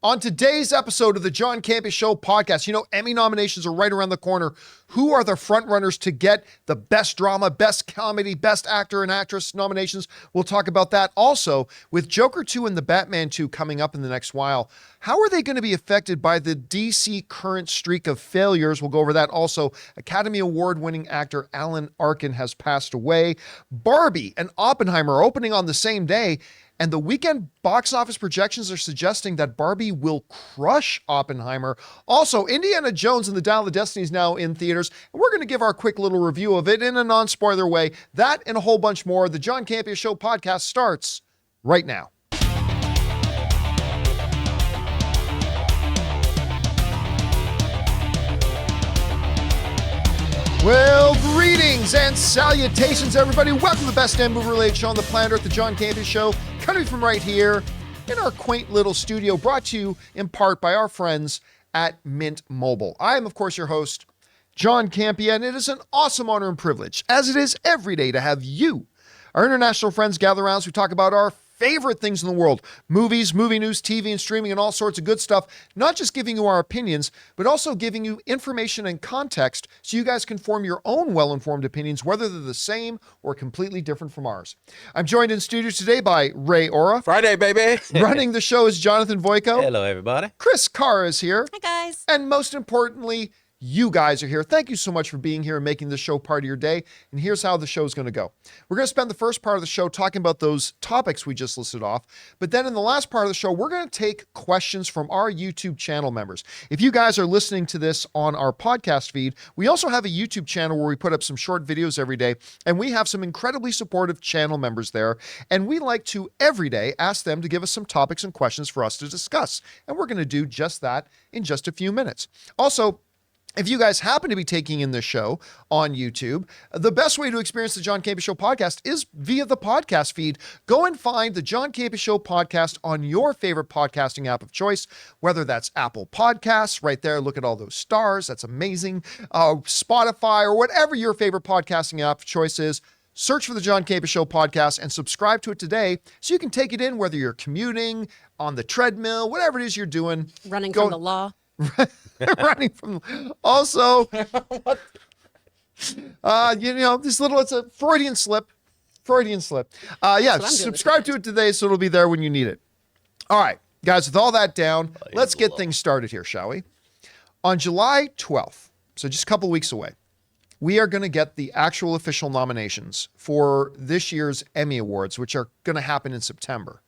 On today's episode of the John Campea Show podcast, you know, Emmy nominations are right around the corner. Who are the frontrunners to get the best drama, best comedy, best actor and actress nominations? We'll talk about that. Also, with Joker 2 and the Batman 2 coming up in the next while, how are they going to be affected by the DC current streak of failures? We'll go over that. Also, Academy Award-winning actor Arkin has passed away. Barbie and Oppenheimer are opening on the same day. And the weekend box office projections are suggesting that Barbie will crush Oppenheimer. Also, Indiana Jones and the Dial of Destiny is now in theaters. And we're going to give our quick little review of it in a non-spoiler way. That and a whole bunch more. The John Campea Show podcast starts right now. Well, greetings and salutations, everybody. Welcome to the best damn movie-related show on the planet Earth, the John Campea Show, coming from right here in our quaint little studio, brought to you in part by our friends at Mint Mobile. I am, of course, your host, John Campea, and it is an awesome honor and privilege, as it is every day, to have you, our international friends, gather around as we talk about our favorite things in the world: movies, movie news, TV, and streaming, and all sorts of good stuff. Not just giving you our opinions, but also giving you information and context so you guys can form your own well-informed opinions, whether they're the same or completely different from ours. I'm joined in studio today by Ray Ora. Friday, baby. Running the show is Jonathan Voico. Hello, everybody. Chris Carr is here. Hi, guys. And most importantly, you guys are here. Thank you so much for being here and making this show part of your day. And here's how the show is going to go. We're going to spend the first part of the show talking about those topics we just listed off. But then in the last part of the show, we're going to take questions from our YouTube channel members. If you guys are listening to this on our podcast feed, we also have a YouTube channel where we put up some short videos every day. And we have some incredibly supportive channel members there. And we like to every day ask them to give us some topics and questions for us to discuss. And we're going to do just that in just a few minutes. Also, if you guys happen to be taking in this show on YouTube, the best way to experience the John Campea Show podcast is via the podcast feed. Go and find the John Campea Show podcast on your favorite podcasting app of choice, whether that's Apple Podcasts, right there, look at all those stars, that's amazing, Spotify, or whatever your favorite podcasting app of choice is. Search for the John Campea Show podcast and subscribe to it today so you can take it in whether you're commuting, on the treadmill, whatever it is you're doing. Running from the law. Running from also it's a Freudian slip. Subscribe to it today so it'll be there when you need it. All right, guys, with all that down, let's get things started here, shall we? On July 12th, so just a couple weeks away, we are going to get the actual official nominations for this year's Emmy Awards, which are going to happen in September.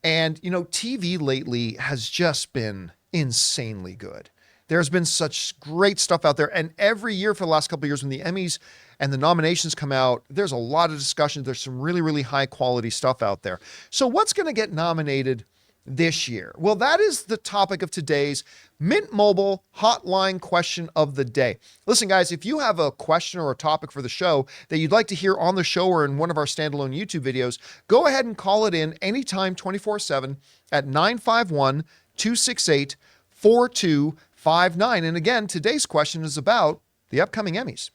And, you know, TV lately has just been insanely good. There's been such great stuff out there. And every year for the last couple of years when the Emmys and the nominations come out, there's a lot of discussion. There's some really, really high quality stuff out there. So what's going to get nominated this year? Well, that is the topic of today's Mint Mobile Hotline Question of the Day. Listen, guys, if you have a question or a topic for the show that you'd like to hear on the show or in one of our standalone YouTube videos, go ahead and call it in anytime 24/7 at 951-268-4259. And again, today's question is about the upcoming Emmys.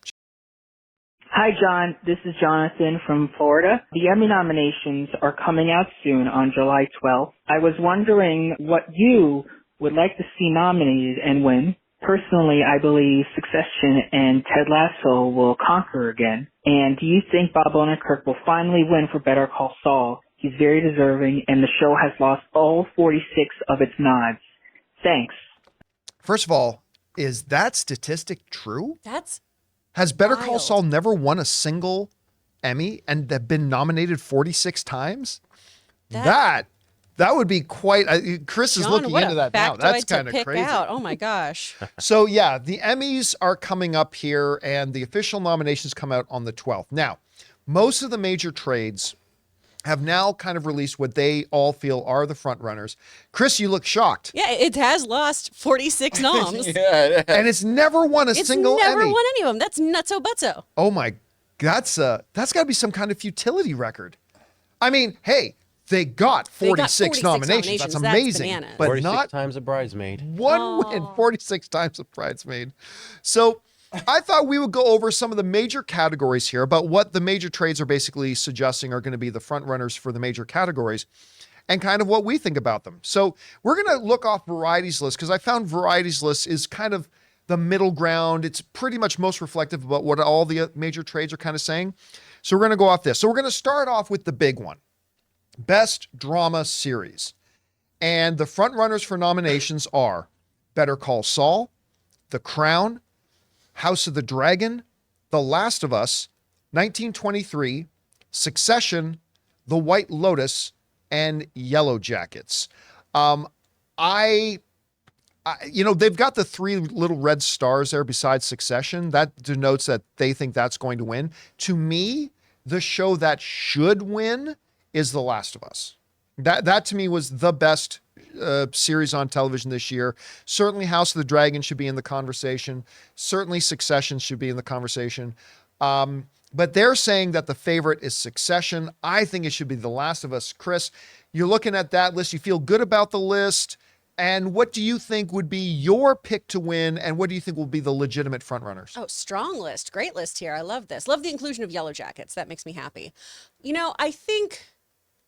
Hi, John. This is Jonathan from Florida. The Emmy nominations are coming out soon on July 12th. I was wondering what you would like to see nominated and when. Personally, I believe Succession and Ted Lasso will conquer again. And do you think Bob Odenkirk will finally win for Better Call Saul? He's very deserving, and the show has lost all 46 of its nods. Thanks. First of all, is that statistic true? Has Better Call wild. Saul never won a single Emmy and have been nominated 46 times? That would be quite. Chris is looking into that now. That's kind of crazy. Oh my gosh. So yeah, the Emmys are coming up here, and the official nominations come out on the 12th. Now, most of the major trades have now kind of released what they all feel are the front runners. Chris, you look shocked. Yeah, it has lost 46 noms. Yeah, And it's never won a single Emmy. It's never won any of them. That's nutso butso. Oh my, that's got to be some kind of futility record. I mean, hey, they got 46 nominations. That's amazing. Bananas. But 46 not times a bridesmaid. one win, 46 times a bridesmaid. So I thought we would go over some of the major categories here about what the major trades are basically suggesting are going to be the front runners for the major categories. and kind of what we think about them. So we're going to look off Variety's list because I found Variety's list is kind of the middle ground. It's pretty much most reflective about what all the major trades are kind of saying. So we're going to go off this. So we're going to start off with the big one, Best Drama Series. And the front runners for nominations are Better Call Saul, The Crown, House of the Dragon, The Last of Us, 1923, Succession, The White Lotus, and Yellow Jackets. They've got the 3 little red stars there besides Succession. That denotes that they think that's going to win. To me, the show that should win is The Last of Us. That to me was the best series on television this year. Certainly House of the Dragon should be in the conversation. Certainly Succession should be in the conversation. But they're saying that the favorite is Succession. I think it should be The Last of Us. Chris, you're looking at that list. You feel good about the list. And what do you think would be your pick to win? And what do you think will be the legitimate frontrunners? Oh, strong list. Great list here. I love this. Love the inclusion of Yellow Jackets. That makes me happy.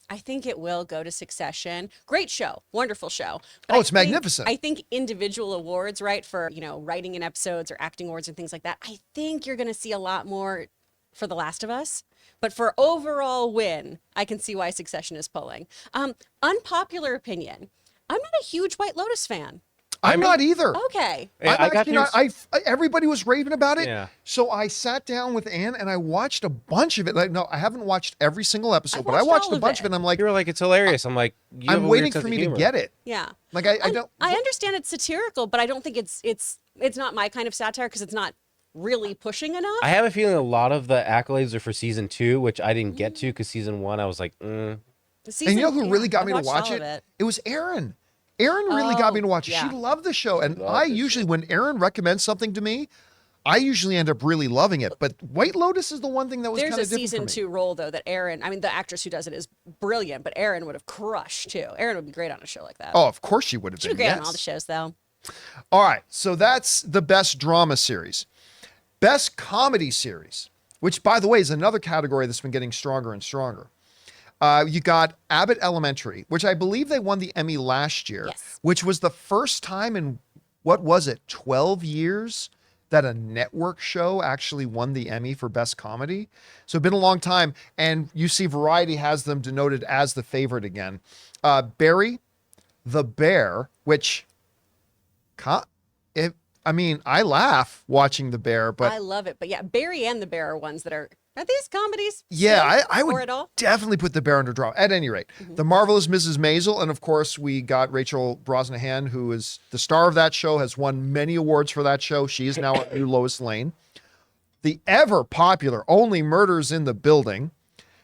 I think it will go to Succession. Great show. Wonderful show. But It's magnificent. I think individual awards, right, for, writing in episodes or acting awards and things like that, I think you're going to see a lot more for The Last of Us. But for overall win, I can see why Succession is pulling. Unpopular opinion. I'm not a huge White Lotus fan. I'm not either. Okay. Everybody was raving about it. Yeah. So I sat down with Ann and I watched a bunch of it. No, I haven't watched every single episode, but I watched watched all a of bunch it. of it. And I'm like, You were like, it's hilarious. I'm like, you have I'm a waiting weird for sense me of to humor. get it. Yeah. Like I don't. I understand it's satirical, but I don't think it's not my kind of satire because it's not really pushing enough. I have a feeling a lot of the accolades are for season 2, which I didn't get to because season 1, I was like, And you know who really got me to watch it? It was Erin. Erin really got me to watch it. yeah. She loved the show. And Loved I the usually, when Erin recommends something to me, I usually end up really loving it. But White Lotus is the one thing that was kind There's of a different season for me. 2 role though that Erin, the actress who does it is brilliant, but Erin would have crushed too. Erin would be great on a show like that. Oh, of course she would have She'd been. be great Yes. on all the shows though. All right, so that's the best drama series. Best comedy series, which, by the way, is another category that's been getting stronger and stronger. You got Abbott Elementary, which I believe they won the Emmy last year, Yes. which was the first time in, 12 years that a network show actually won the Emmy for Best Comedy. So it's been a long time, and you see Variety has them denoted as the favorite again. Barry, the Bear, which... I laugh watching The Bear, but I love it. But yeah, Barry and the Bear are ones that are these comedies? yeah, still, I or would at all? definitely put The Bear under drama. At any rate, The Marvelous Mrs. Maisel, and of course we got Rachel Brosnahan, who is the star of that show, has won many awards for that show. She is now a new Lois Lane. The ever popular Only Murders in the Building,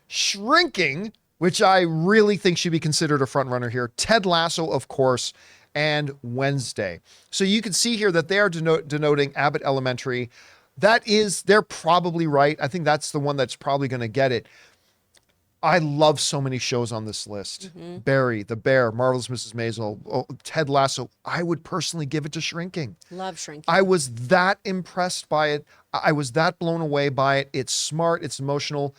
Shrinking, which I really think should be considered a front runner here. Ted Lasso, of course, and Wednesday. So you can see here that they are denoting Abbott Elementary. They're probably right. I think that's the one that's probably going to get it. I love so many shows on this list. Barry, The Bear, Marvelous Mrs. Maisel, Ted Lasso. I would personally give it to Shrinking. Love Shrinking. I was that impressed by it. I was that blown away by it. It's smart, it's emotional,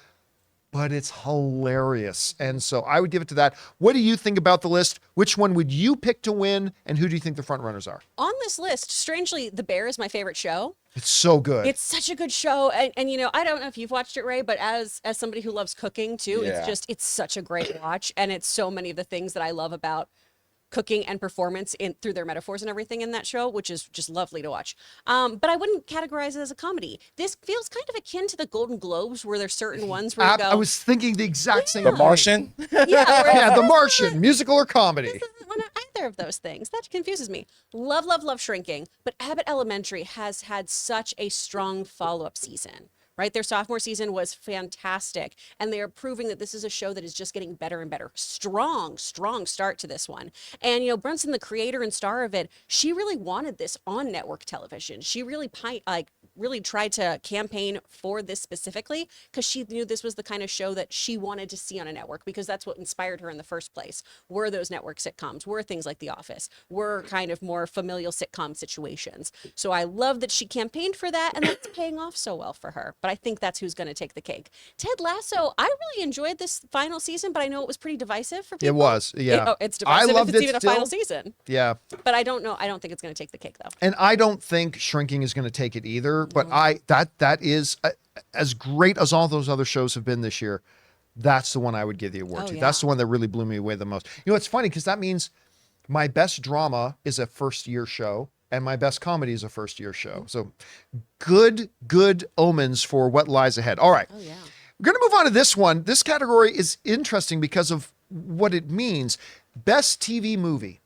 but it's hilarious. And so I would give it to that. What do you think about the list? Which one would you pick to win? And who do you think the front runners are? On this list, strangely, The Bear is my favorite show. It's so good. It's such a good show. And I don't know if you've watched it, Ray, but as somebody who loves cooking too, Yeah. it's such a great watch. And it's so many of the things that I love about cooking and performance through their metaphors and everything in that show, which is just lovely to watch. But I wouldn't categorize it as a comedy. This feels kind of akin to the Golden Globes, where there's certain ones where you go, I was thinking the exact same The thing. Martian? yeah, where Yeah, The Martian, musical or comedy. this isn't one of either of those things. That confuses me. Love, love, love Shrinking. But Abbott Elementary has had such a strong follow-up season. Right? Their sophomore season was fantastic. And they are proving that this is a show that is just getting better and better. Strong start to this one. And, Brunson, the creator and star of it, she really wanted this on network television. She really really tried to campaign for this specifically because she knew this was the kind of show that she wanted to see on a network, because that's what inspired her in the first place. Were those network sitcoms, were things like The Office, were kind of more familial sitcom situations. So I love that she campaigned for that, and that's paying off so well for her. But I think that's who's going to take the cake. Ted Lasso, I really enjoyed this final season, but I know it was pretty divisive for people. It was, yeah. It's divisive loved if it's it even still. a final season. Yeah. But I don't know. I don't think it's going to take the cake, though. And I don't think Shrinking is going to take it either, but that is as great as all those other shows have been this year. That's the one I would give the award to. Yeah. That's the one that really blew me away the most. You know, it's funny because that means my best drama is a first year show and my best comedy is a first year show. So good omens for what lies ahead. All right. Oh, yeah. We're going to move on to this one. This category is interesting because of what it means. Best TV movie.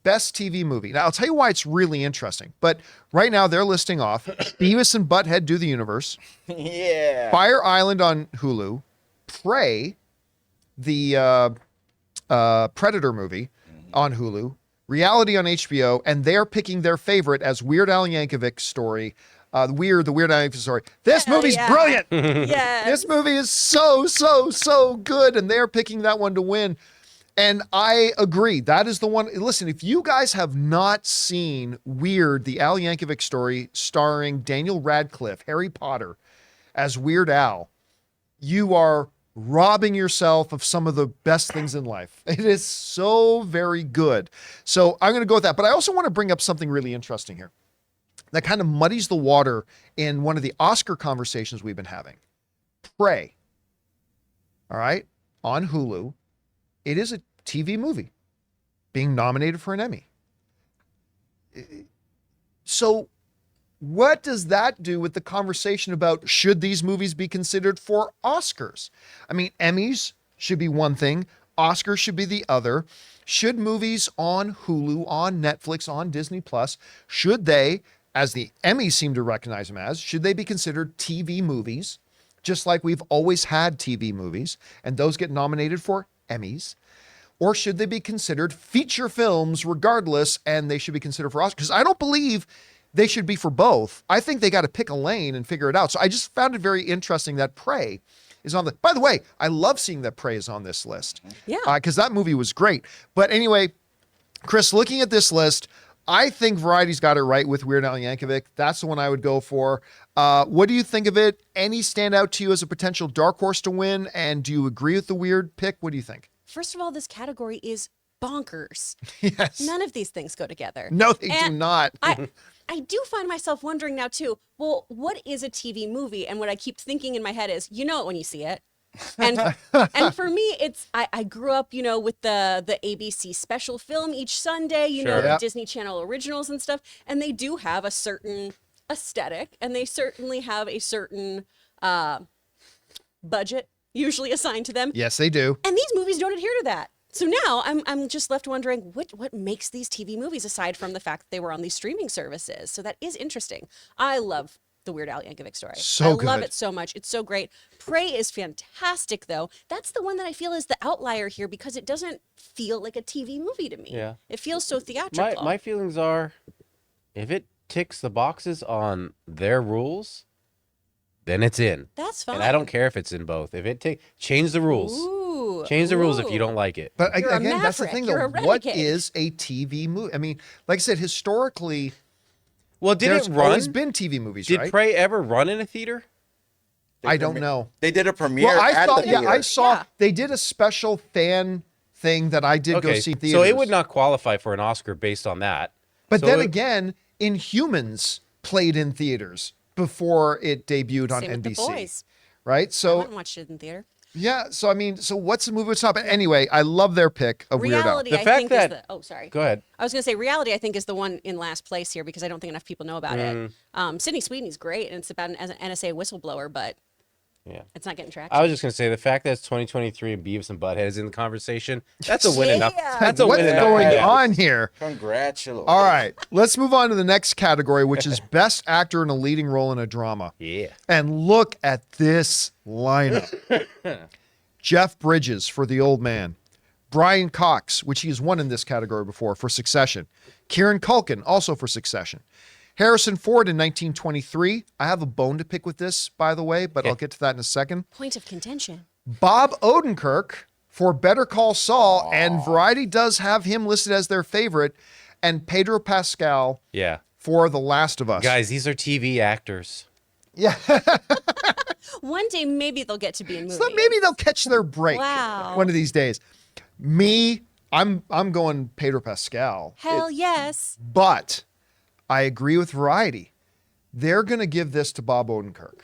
Best TV movie. Now, I'll tell you why it's really interesting. But right now, they're listing off Beavis and Butthead Do the Universe. Yeah. Fire Island on Hulu. Prey, the Predator movie on Hulu. Reality on HBO. And they're picking their favorite as Weird Al Yankovic's story. The Weird Al Yankovic story. This movie's brilliant. Yes. This movie is so good. And they're picking that one to win. And I agree. That is the one. Listen, if you guys have not seen Weird, the Al Yankovic story starring Daniel Radcliffe, Harry Potter, as Weird Al, you are robbing yourself of some of the best things in life. It is so very good. So I'm going to go with that. But I also want to bring up something really interesting here that kind of muddies the water in one of the Oscar conversations we've been having. Prey. All right. On Hulu. It is a TV movie being nominated for an Emmy. So what does that do with the conversation about should these movies be considered for Oscars? I mean, Emmys should be one thing. Oscars should be the other. Should movies on Hulu, on Netflix, on Disney Plus, should they, as the Emmys seem to recognize them as, should they be considered TV movies, just like we've always had TV movies, and those get nominated for Emmys? Or should they be considered feature films regardless, and they should be considered for Oscars? Because I don't believe they should be for both. I think they got to pick a lane and figure it out. So I just found it very interesting that Prey is on the... By the way, I love seeing that Prey is on this list. Yeah. Because that movie was great. But anyway, Chris, looking at this list, I think Variety's got it right with Weird Al Yankovic. That's the one I would go for. What do you think of it? Any stand out to you as a potential dark horse to win? And do you agree with the Weird pick? What do you think? First of all, this category is bonkers. Yes. None of these things go together. No, they do And not. I do find myself wondering now too, well, what is a TV movie? And what I keep thinking in my head is, you know it when you see it. And and for me, it's I grew up, you know, with the ABC special film each Sunday, you know, Sure. the Yep. Disney Channel originals and stuff. And they do have a certain aesthetic, and they certainly have a certain budget usually assigned to them. Yes, they do. And these movies don't adhere to that. So now I'm just left wondering what makes these TV movies aside from the fact that they were on these streaming services. So that is interesting. I love the Weird Al Yankovic story. So I love good. it so much. It's so great. Prey is fantastic though. That's the one that I feel is the outlier here because it doesn't feel like a TV movie to me. Yeah. It feels so theatrical. My feelings are, if it ticks the boxes on their rules, then it's in. That's fine. And I don't care if it's in both. If it change the rules. Ooh. Change the rules if you Ooh. don't like it. But You're a again, that's the maverick. thing, You're though. a What renegade. is a TV movie? I mean, like I said, historically, Well, did there's it run? always been TV movies, Did right? Prey ever run in a theater? I don't know. They did a premiere Well, I at thought, the yeah, theater. I saw Yeah. they did a special fan thing that I did go Okay, see theaters. so it would not qualify for an Oscar based on that. But So then it- again, Inhumans played in theaters before it debuted on Same with The NBC. Boys. Right? I So went and watched it in theater. yeah, so I mean, so what's the movie with top? Anyway, I love their pick of Weird Al. Reality, The I fact think, is that- the. Oh, sorry. Go ahead. I was going to say Reality, I think, is the one in last place here because I don't think enough people know about Mm. it. Sydney Sweeney's great, and it's about an NSA whistleblower, but Yeah. it's not getting traction. I was just gonna say the fact that it's 2023 and Beavis and Butthead is in the conversation. That's a win enough. Yeah. That's a What's win enough. going Yeah. on here? Congratulations. All right, let's move on to the next category, which is Best Actor in a Leading Role in a Drama. Yeah. And look at this lineup. Jeff Bridges for The Old Man. Brian Cox, which he has won in this category before, for Succession. Kieran Culkin, also for Succession. Harrison Ford in 1923. I have a bone to pick with this, by the way, but I'll get to that in a second. Point of contention. Bob Odenkirk for Better Call Saul, and Variety does have him listed as their favorite, and Pedro Pascal Yeah. for The Last of Us. Guys, these are TV actors. Yeah. One day, maybe they'll get to be in movies. So maybe they'll catch their break Wow. one of these days. I'm going Pedro Pascal. Hell yes. But I agree with Variety. They're going to give this to Bob Odenkirk.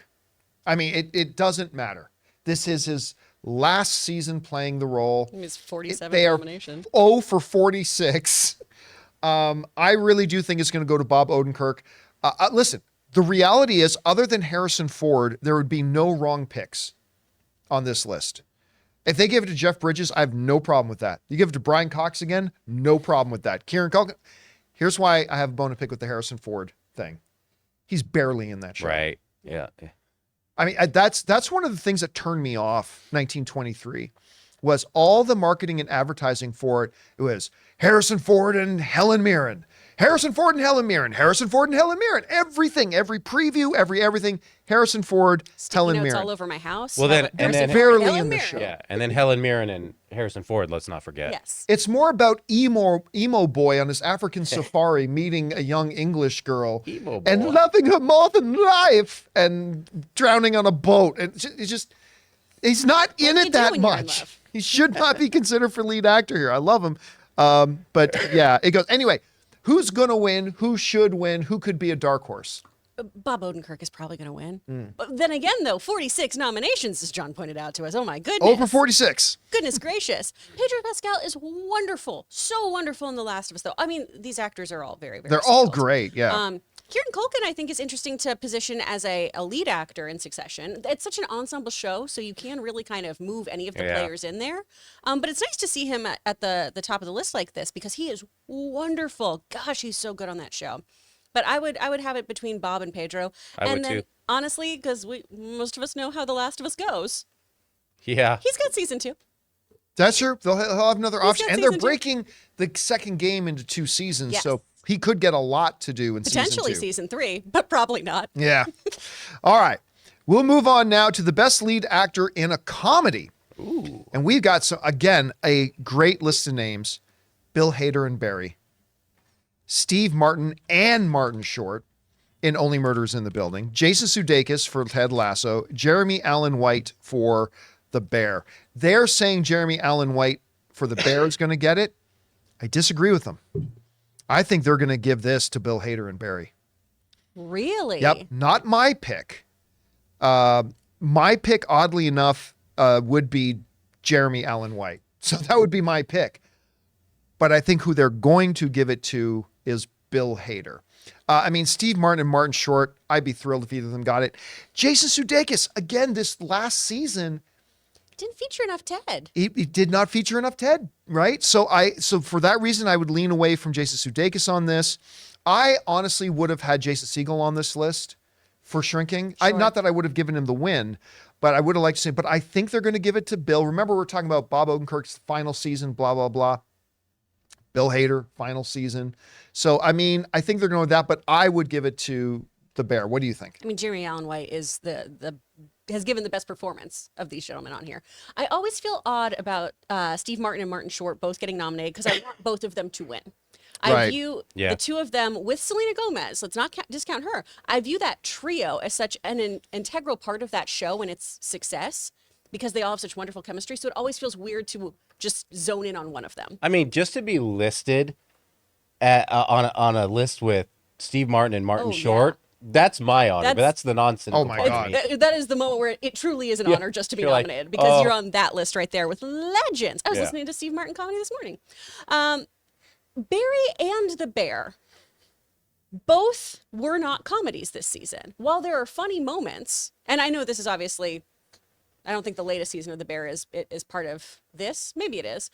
I mean, it doesn't matter. This is his last season playing the role. His 47th They are nomination. 0 for 46. I really do think it's going to go to Bob Odenkirk. Listen, the reality is, other than Harrison Ford, there would be no wrong picks on this list. If they give it to Jeff Bridges, I have no problem with that. You give it to Brian Cox again, no problem with that. Kieran Culkin. Here's why I have a bone to pick with the Harrison Ford thing. He's barely in that show. Right. Yeah. I mean, that's one of the things that turned me off 1923 was all the marketing and advertising for it. It was Harrison Ford and Helen Mirren. Harrison Ford and Helen Mirren. Harrison Ford and Helen Mirren. Everything, every preview, everything. Harrison Ford, Helen Notes Mirren. all over my house. Well, then- and then- Barely Helen in the Mirren. show. Yeah. And then Helen Mirren and Harrison Ford, let's not forget. Yes. It's more about emo boy on his African safari meeting a young English girl Emo boy. and loving her more than life and drowning on a boat. And it's just he's not in do it you that do when you're in much. love? He should not be considered for lead actor here. I love him. But yeah, it goes. Anyway, who's going to win? Who should win? Who could be a dark horse? Bob Odenkirk is probably going to win. Hmm. But then again, though, 46 nominations, as John pointed out to us. Oh, my goodness. Over 46. Goodness gracious. Pedro Pascal is wonderful. So wonderful in The Last of Us, though. I mean, these actors are all very, very They're all skilled. great. Yeah. Kieran Culkin, I think, is interesting to position as a lead actor in Succession. It's such an ensemble show, so you can really kind of move any of the Yeah. players in there. But it's nice to see him at the top of the list like this because he is wonderful. Gosh, he's so good on that show. But I would have it between Bob and Pedro. I and would then, too. honestly, because most of us know how The Last of Us goes, Yeah. he's got season 2. That's true. He'll have another He's option. got And they're season 2. breaking the second game into 2 seasons. Yes. So he could get a lot to do in Potentially season 2. season 3, but probably not. Yeah. All right. We'll move on now to the best lead actor in a comedy. Ooh. And we've got, again, a great list of names. Bill Hader and Barry. Steve Martin and Martin Short in Only Murders in the Building. Jason Sudeikis for Ted Lasso. Jeremy Allen White for The Bear. They're saying Jeremy Allen White for The Bear is going to get it. I disagree with them. I think they're going to give this to Bill Hader and Barry. Really? Yep, not my pick. My pick, oddly enough, would be Jeremy Allen White. So that would be my pick. But I think who they're going to give it to is Bill Hader. I mean, Steve Martin and Martin Short, I'd be thrilled if either of them got it. Jason Sudeikis, again, this last season, Didn't feature enough Ted. he did not feature enough Ted, right? So for that reason, I would lean away from Jason Sudeikis on this. I honestly would have had Jason Segel on this list for Shrinking. Sure. Not that I would have given him the win, but I would have liked to say, but I think they're going to give it to Bill. Remember, we're talking about Bob Odenkirk's final season, blah, blah, blah. Bill Hader, final season. So, I mean, I think they're going with that, but I would give it to The Bear. What do you think? I mean, Jeremy Allen White is has given the best performance of these gentlemen on here. I always feel odd about Steve Martin and Martin Short both getting nominated because I want both of them to win. I Right. view Yeah. the two of them with Selena Gomez. Let's not discount her. I view that trio as such an integral part of that show and its success because they all have such wonderful chemistry. So it always feels weird to just zone in on one of them. I mean, just to be listed on a list with Steve Martin and Martin Oh, Short, that's my honor. But That's- that's the nonsense. Oh, my God. That is the moment where it truly is an Yeah, honor just to be you're like, nominated because oh. you're on that list right there with legends. I was Yeah. listening to Steve Martin comedy this morning. Barry and The Bear both were not comedies this season. While there are funny moments, and I know this is obviously, I don't think the latest season of The Bear is part of this. Maybe it is.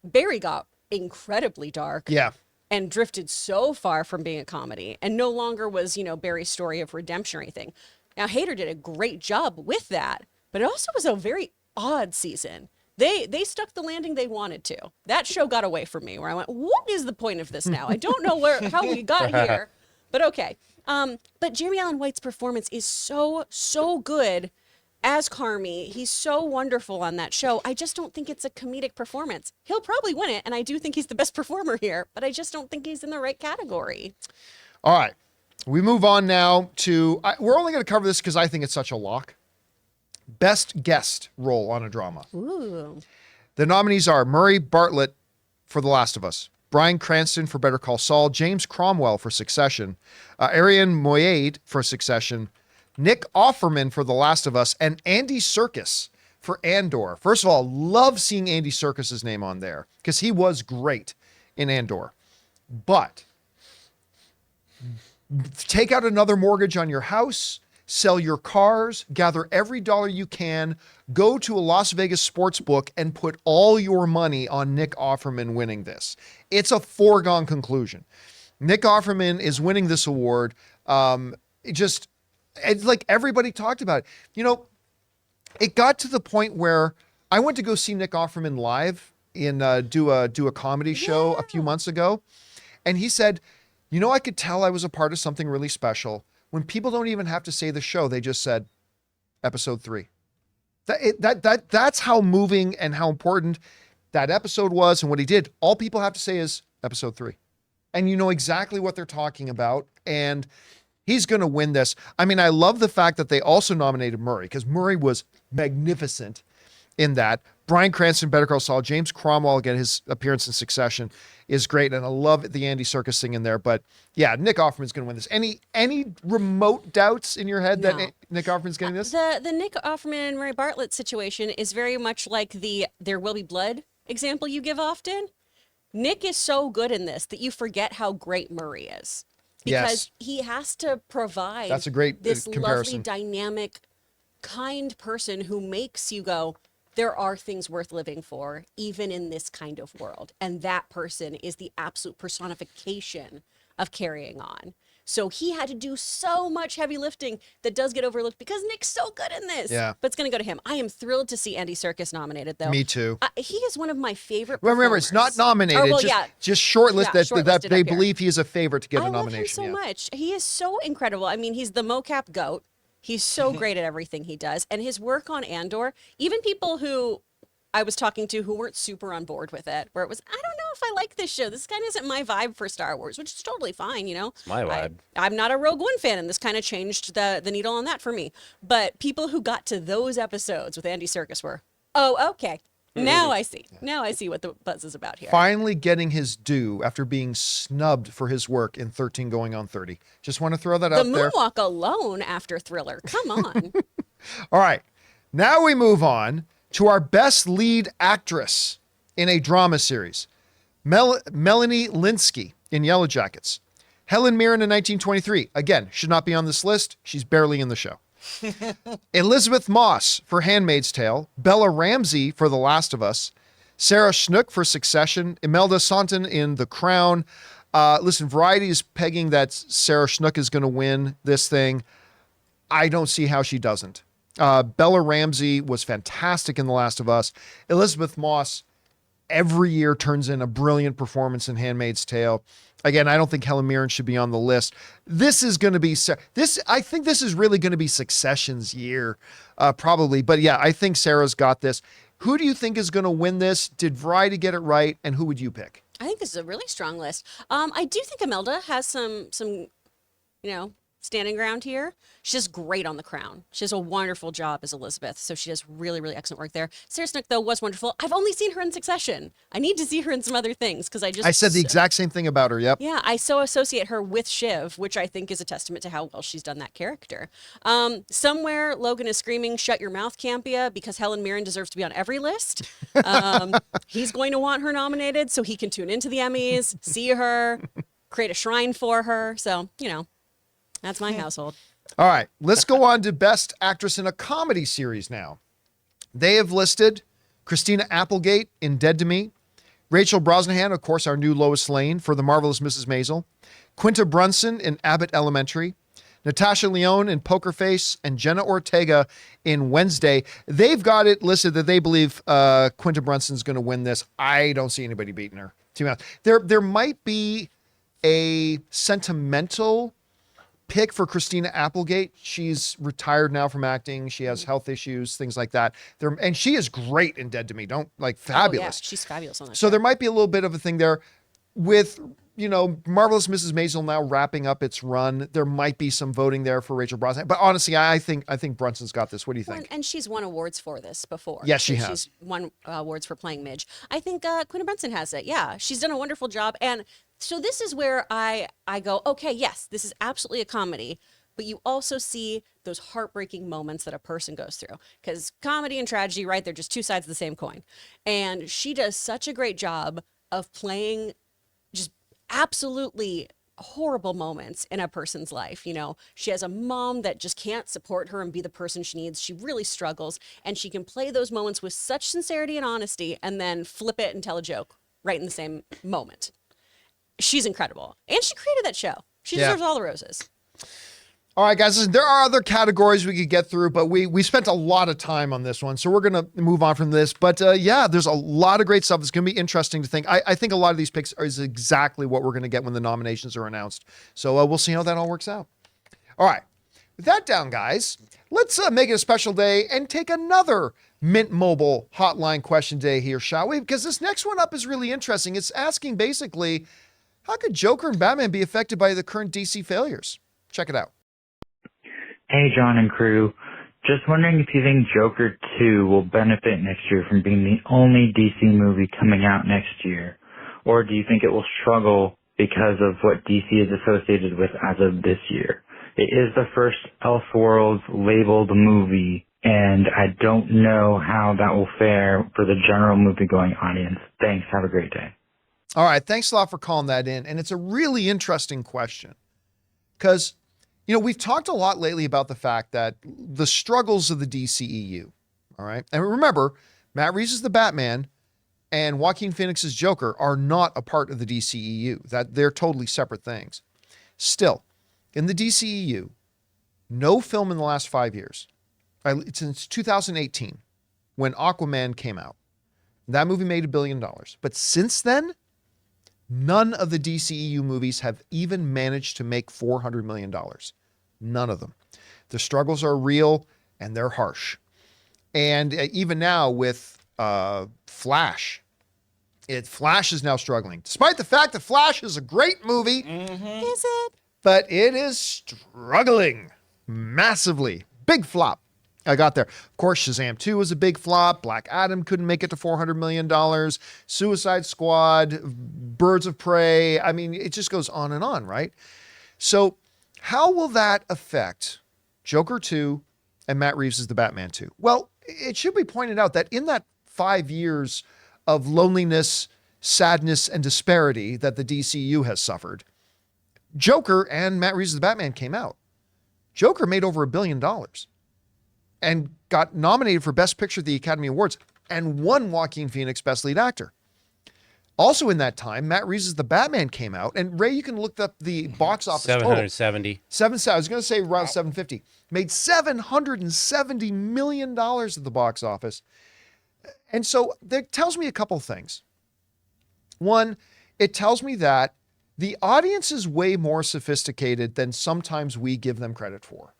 Barry got incredibly dark. Yeah. And drifted so far from being a comedy and no longer was, Barry's story of redemption or anything. Now, Hader did a great job with that, but it also was a very odd season They stuck the landing they wanted to. That show got away from me where I went, what is the point of this now? I don't know how we got here, but okay. But Jeremy Allen White's performance is so good as Carmi. He's so wonderful on that show. I just don't think it's a comedic performance. He'll probably win it, and I do think he's the best performer here, but I just don't think he's in the right category. All right. We move on now to, we're only going to cover this because I think it's such a lock. Best guest role on a drama. Ooh. The nominees are Murray Bartlett for The Last of Us, Bryan Cranston for Better Call Saul, James Cromwell for Succession, Arian Moayed for Succession, Nick Offerman for The Last of Us, and Andy Serkis for Andor. First of all, love seeing Andy Serkis' name on there because he was great in Andor. But take out another mortgage on your house, sell your cars, gather every dollar you can, go to a Las Vegas sports book and put all your money on Nick Offerman winning this. It's a foregone conclusion. Nick Offerman is winning this award. It's like everybody talked about it. You know, it got to the point where I went to go see Nick Offerman live in do a comedy show a few months ago. And he said, you know, I could tell I was a part of something really special when people don't even have to say the show. They just said episode 3. That's how moving and how important that episode was and what he did. All people have to say is episode 3. And you know exactly what they're talking about. And he's going to win this. I mean, I love the fact that they also nominated Murray because Murray was magnificent in that. Bryan Cranston, Better Call Saul, James Cromwell, again, his appearance in Succession is great. And I love the Andy Serkis thing in there. But yeah, Nick Offerman's going to win this. Any remote doubts in your head that Nick Offerman's getting this? The Nick Offerman and Murray Bartlett situation is very much like the There Will Be Blood example you give often. Nick is so good in this that you forget how great Murray is. Because he has to provide That's a great this comparison. lovely, dynamic, kind person who makes you go, there are things worth living for, even in this kind of world. And that person is the absolute personification of carrying on. So he had to do so much heavy lifting that does get overlooked because Nick's so good in this. Yeah. But it's going to go to him. I am thrilled to see Andy Serkis nominated, though. Me too. He is one of my favorite Well, remember, it's not nominated. Oh, well, just shortlist that shortlisted they up here. believe he is a favorite to get a nomination. I love him so much. He is so incredible. I mean, he's the mocap goat. He's so great at everything he does. And his work on Andor, even people who I was talking to who weren't super on board with it, where it was, I don't know if I like this show. This kind of isn't my vibe for Star Wars, which is totally fine, you know? It's my vibe. I'm not a Rogue One fan, and this kind of changed the needle on that for me. But people who got to those episodes with Andy Serkis were, oh, okay. Now I see. Now I see what the buzz is about here. Finally getting his due after being snubbed for his work in 13 going on 30. Just want to throw that out The there. moonwalk alone after Thriller. Come on. All right. Now we move on to our best lead actress in a drama series. Melanie Linsky in Yellow Jackets. Helen Mirren in 1923. Again, should not be on this list. She's barely in the show. Elizabeth Moss for Handmaid's Tale. Bella Ramsey for The Last of Us. Sarah Schnook for Succession. Imelda Staunton in The Crown. Listen, Variety is pegging that Sarah Schnook is going to win this thing. I don't see how she doesn't. Bella Ramsey was fantastic in The Last of Us. Elizabeth Moss every year turns in a brilliant performance in Handmaid's Tale. Again, I don't think Helen Mirren should be on the list. This is going to be I think this is really going to be Succession's year, probably. But yeah, I think Sarah's got this. Who do you think is going to win this? Did Variety get it right? And who would you pick? I think this is a really strong list. I do think Imelda has some, standing ground here. She's great on The Crown. She does a wonderful job as Elizabeth, so she does really, really excellent work there. Sarah Snook, though, was wonderful. I've only seen her in Succession. I need to see her in some other things because I said the exact same thing about her. Yep. Yeah, I so associate her with Shiv, which I think is a testament to how well she's done that character. Somewhere, Logan is screaming, "Shut your mouth, Campea," because Helen Mirren deserves to be on every list. He's going to want her nominated so he can tune into the Emmys, see her, create a shrine for her. So, that's my household. All right, let's go on to Best Actress in a Comedy Series now. They have listed Christina Applegate in Dead to Me, Rachel Brosnahan, of course, our new Lois Lane for The Marvelous Mrs. Maisel, Quinta Brunson in Abbott Elementary, Natasha Lyonne in Poker Face, and Jenna Ortega in Wednesday. They've got it listed that they believe Quinta Brunson's going to win this. I don't see anybody beating her. To be honest, there might be a sentimental pick for Christina Applegate. She's retired now from acting. She has health issues, things like that. And she is great in Dead to Me. Fabulous. Oh, yeah, she's fabulous on that So show. there might be a little bit of a thing there with, Marvelous Mrs. Maisel now wrapping up its run. There might be some voting there for Rachel Brosnahan, but honestly, I think Brunson's got this. What do you think? And she's won awards for this before. Yes, she has. She's won awards for playing Midge. I think Quinta Brunson has it. Yeah, she's done a wonderful job. And so this is where I go, okay, yes, this is absolutely a comedy, but you also see those heartbreaking moments that a person goes through. Because comedy and tragedy, right, they're just two sides of the same coin. And she does such a great job of playing just absolutely horrible moments in a person's life. She has a mom that just can't support her and be the person she needs. She really struggles, and she can play those moments with such sincerity and honesty and then flip it and tell a joke right in the same moment. She's incredible. And she created that show. She deserves all the roses. All right, guys, listen, there are other categories we could get through, but we spent a lot of time on this one, so we're going to move on from this. But there's a lot of great stuff. It's going to be interesting to think. I think a lot of these picks is exactly what we're going to get when the nominations are announced. So we'll see how that all works out. All right, with that down, guys, let's make it a special day and take another Mint Mobile hotline question today here, shall we? Because this next one up is really interesting. It's asking basically, how could Joker and Batman be affected by the current DC failures? Check it out. Hey, John and crew. Just wondering if you think Joker 2 will benefit next year from being the only DC movie coming out next year? Or do you think it will struggle because of what DC is associated with as of this year? It is the first Elseworlds labeled movie, and I don't know how that will fare for the general movie-going audience. Thanks. Have a great day. All right. Thanks a lot for calling that in. And it's a really interesting question because, we've talked a lot lately about the fact that the struggles of the DCEU. All right. And remember, Matt Reeves is the Batman and Joaquin Phoenix's Joker are not a part of the DCEU. That they're totally separate things. Still, in the DCEU, no film in the last 5 years, since 2018, when Aquaman came out, that movie made $1 billion. But since then, none of the DCEU movies have even managed to make $400 million. None of them. The struggles are real and they're harsh. And even now with Flash, Flash is now struggling. Despite the fact that Flash is a great movie. Mm-hmm. Is it? But it is struggling massively. Big flop. I got there. Of course, Shazam 2 was a big flop. Black Adam couldn't make it to $400 million. Suicide Squad, Birds of Prey. I mean, it just goes on and on, right? So how will that affect Joker 2 and Matt Reeves' The Batman 2? Well, it should be pointed out that in that 5 years of loneliness, sadness, and disparity that the DCU has suffered, Joker and Matt Reeves' The Batman came out. Joker made over $1 billion. And got nominated for Best Picture at the Academy Awards and won Joaquin Phoenix Best Lead Actor. Also in that time, Matt Reeves' The Batman came out. And Ray, you can look up the box office 770. total. I was going to say around 750. Made $770 million at the box office. And so that tells me a couple things. One, it tells me that the audience is way more sophisticated than sometimes we give them credit for.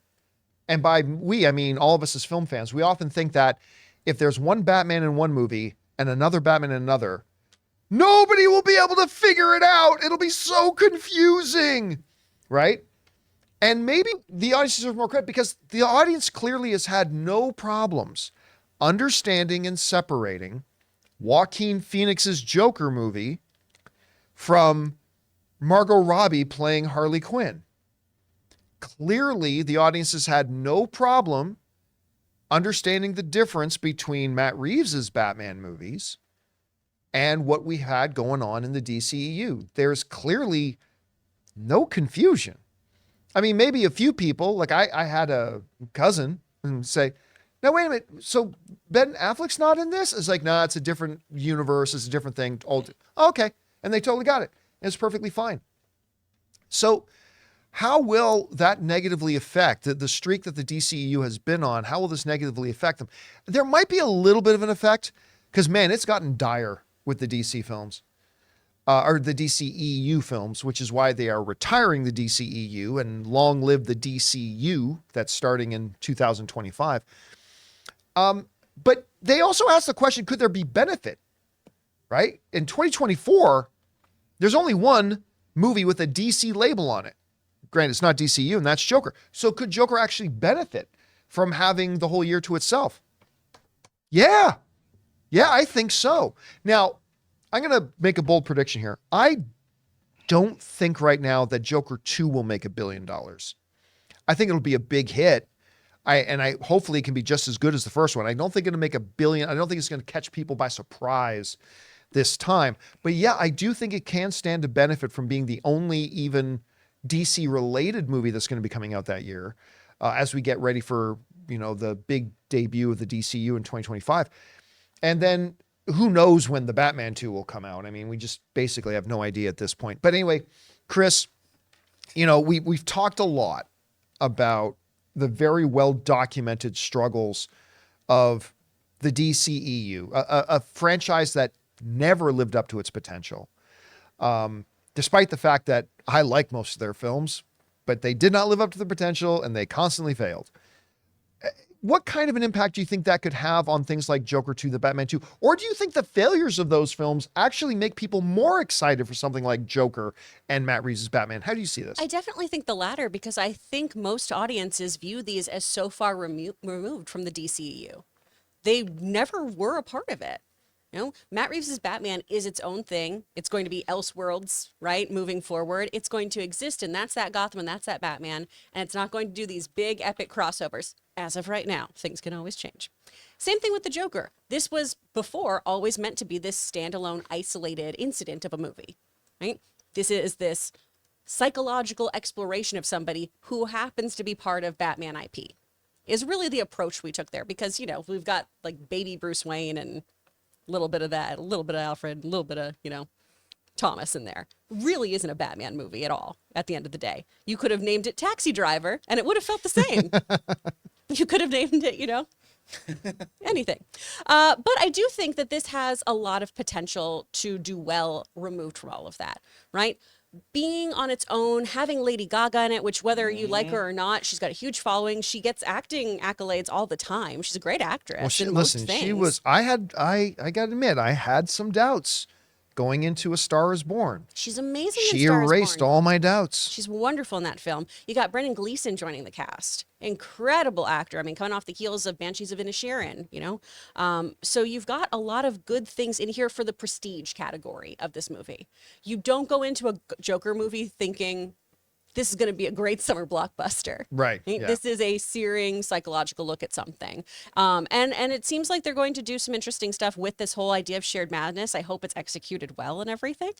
And by we, I mean all of us as film fans. We often think that if there's one Batman in one movie and another Batman in another, nobody will be able to figure it out. It'll be so confusing, right? And maybe the audience deserves more credit because the audience clearly has had no problems understanding and separating Joaquin Phoenix's Joker movie from Margot Robbie playing Harley Quinn. Clearly, the audience has had no problem understanding the difference between Matt Reeves' Batman movies and what we had going on in the DCEU. There's clearly no confusion. I mean, maybe a few people, like I had a cousin say, no, wait a minute. So Ben Affleck's not in this? It's like, no, it's a different universe. It's a different thing. Okay. And they totally got it. And it's perfectly fine. So how will that negatively affect the streak that the DCEU has been on? How will this negatively affect them? There might be a little bit of an effect because, man, it's gotten dire with the DC films. Or the DCEU films, which is why they are retiring the DCEU and long live the DCU that's starting in 2025. But they also asked the question, could there be benefit, right? In 2024, there's only one movie with a DC label on it. Granted, it's not DCU, and that's Joker. So could Joker actually benefit from having the whole year to itself? Yeah. Yeah, I think so. Now, I'm going to make a bold prediction here. I don't think right now that Joker 2 will make $1 billion. I think it'll be a big hit. I hopefully it can be just as good as the first one. I don't think it'll make $1 billion. I don't think it's going to catch people by surprise this time. But yeah, I do think it can stand to benefit from being the only even DC related movie that's going to be coming out that year as we get ready for, the big debut of the DCU in 2025. And then who knows when the Batman 2 will come out? I mean, we just basically have no idea at this point. But anyway, Chris, we've talked a lot about the very well documented struggles of the DCEU, a franchise that never lived up to its potential. Despite the fact that I like most of their films, but they did not live up to the potential and they constantly failed. What kind of an impact do you think that could have on things like Joker 2, the Batman 2? Or do you think the failures of those films actually make people more excited for something like Joker and Matt Reeves' Batman? How do you see this? I definitely think the latter, because I think most audiences view these as so far removed from the DCEU. They never were a part of it. Matt Reeves' Batman is its own thing. It's going to be Elseworlds, right? Moving forward, it's going to exist, and that's that Gotham and that's that Batman, and it's not going to do these big epic crossovers. As of right now, things can always change. Same thing with the Joker. This was before always meant to be this standalone, isolated incident of a movie, right? This is this psychological exploration of somebody who happens to be part of Batman IP. Is really the approach we took there, because we've got like baby Bruce Wayne and a little bit of that, a little bit of Alfred, a little bit of, Thomas in there. Really isn't a Batman movie at all at the end of the day. You could have named it Taxi Driver and it would have felt the same. You could have named it, anything. But I do think that this has a lot of potential to do well removed from all of that, right? Being on its own, having Lady Gaga in it, which whether you like her or not, she's got a huge following. She gets acting accolades all the time. She's a great actress. Well, she was, I got to admit, I had some doubts going into A Star Is Born. She's amazing. She erased all my doubts. She's wonderful in that film. You got Brendan Gleeson joining the cast. Incredible actor. I mean, coming off the heels of Banshees of Inisherin, So you've got a lot of good things in here for the prestige category of this movie. You don't go into a Joker movie thinking this is going to be a great summer blockbuster. Right. Yeah. This is a searing psychological look at something. And it seems like they're going to do some interesting stuff with this whole idea of shared madness. I hope it's executed well and everything.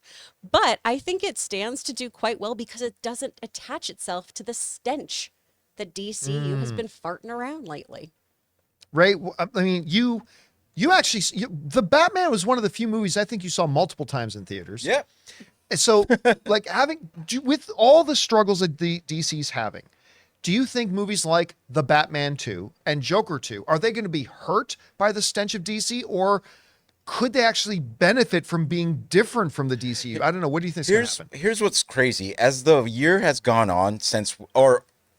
But I think it stands to do quite well because it doesn't attach itself to the stench that DCU has been farting around lately. Right. I mean, you actually, the Batman was one of the few movies I think you saw multiple times in theaters. Yeah. So, like with all the struggles that the DC's having, do you think movies like The Batman 2 and Joker 2, are they going to be hurt by the stench of DC, or could they actually benefit from being different from the DCU? I don't know. What do you think is going to happen? Here's what's crazy. As the year has gone on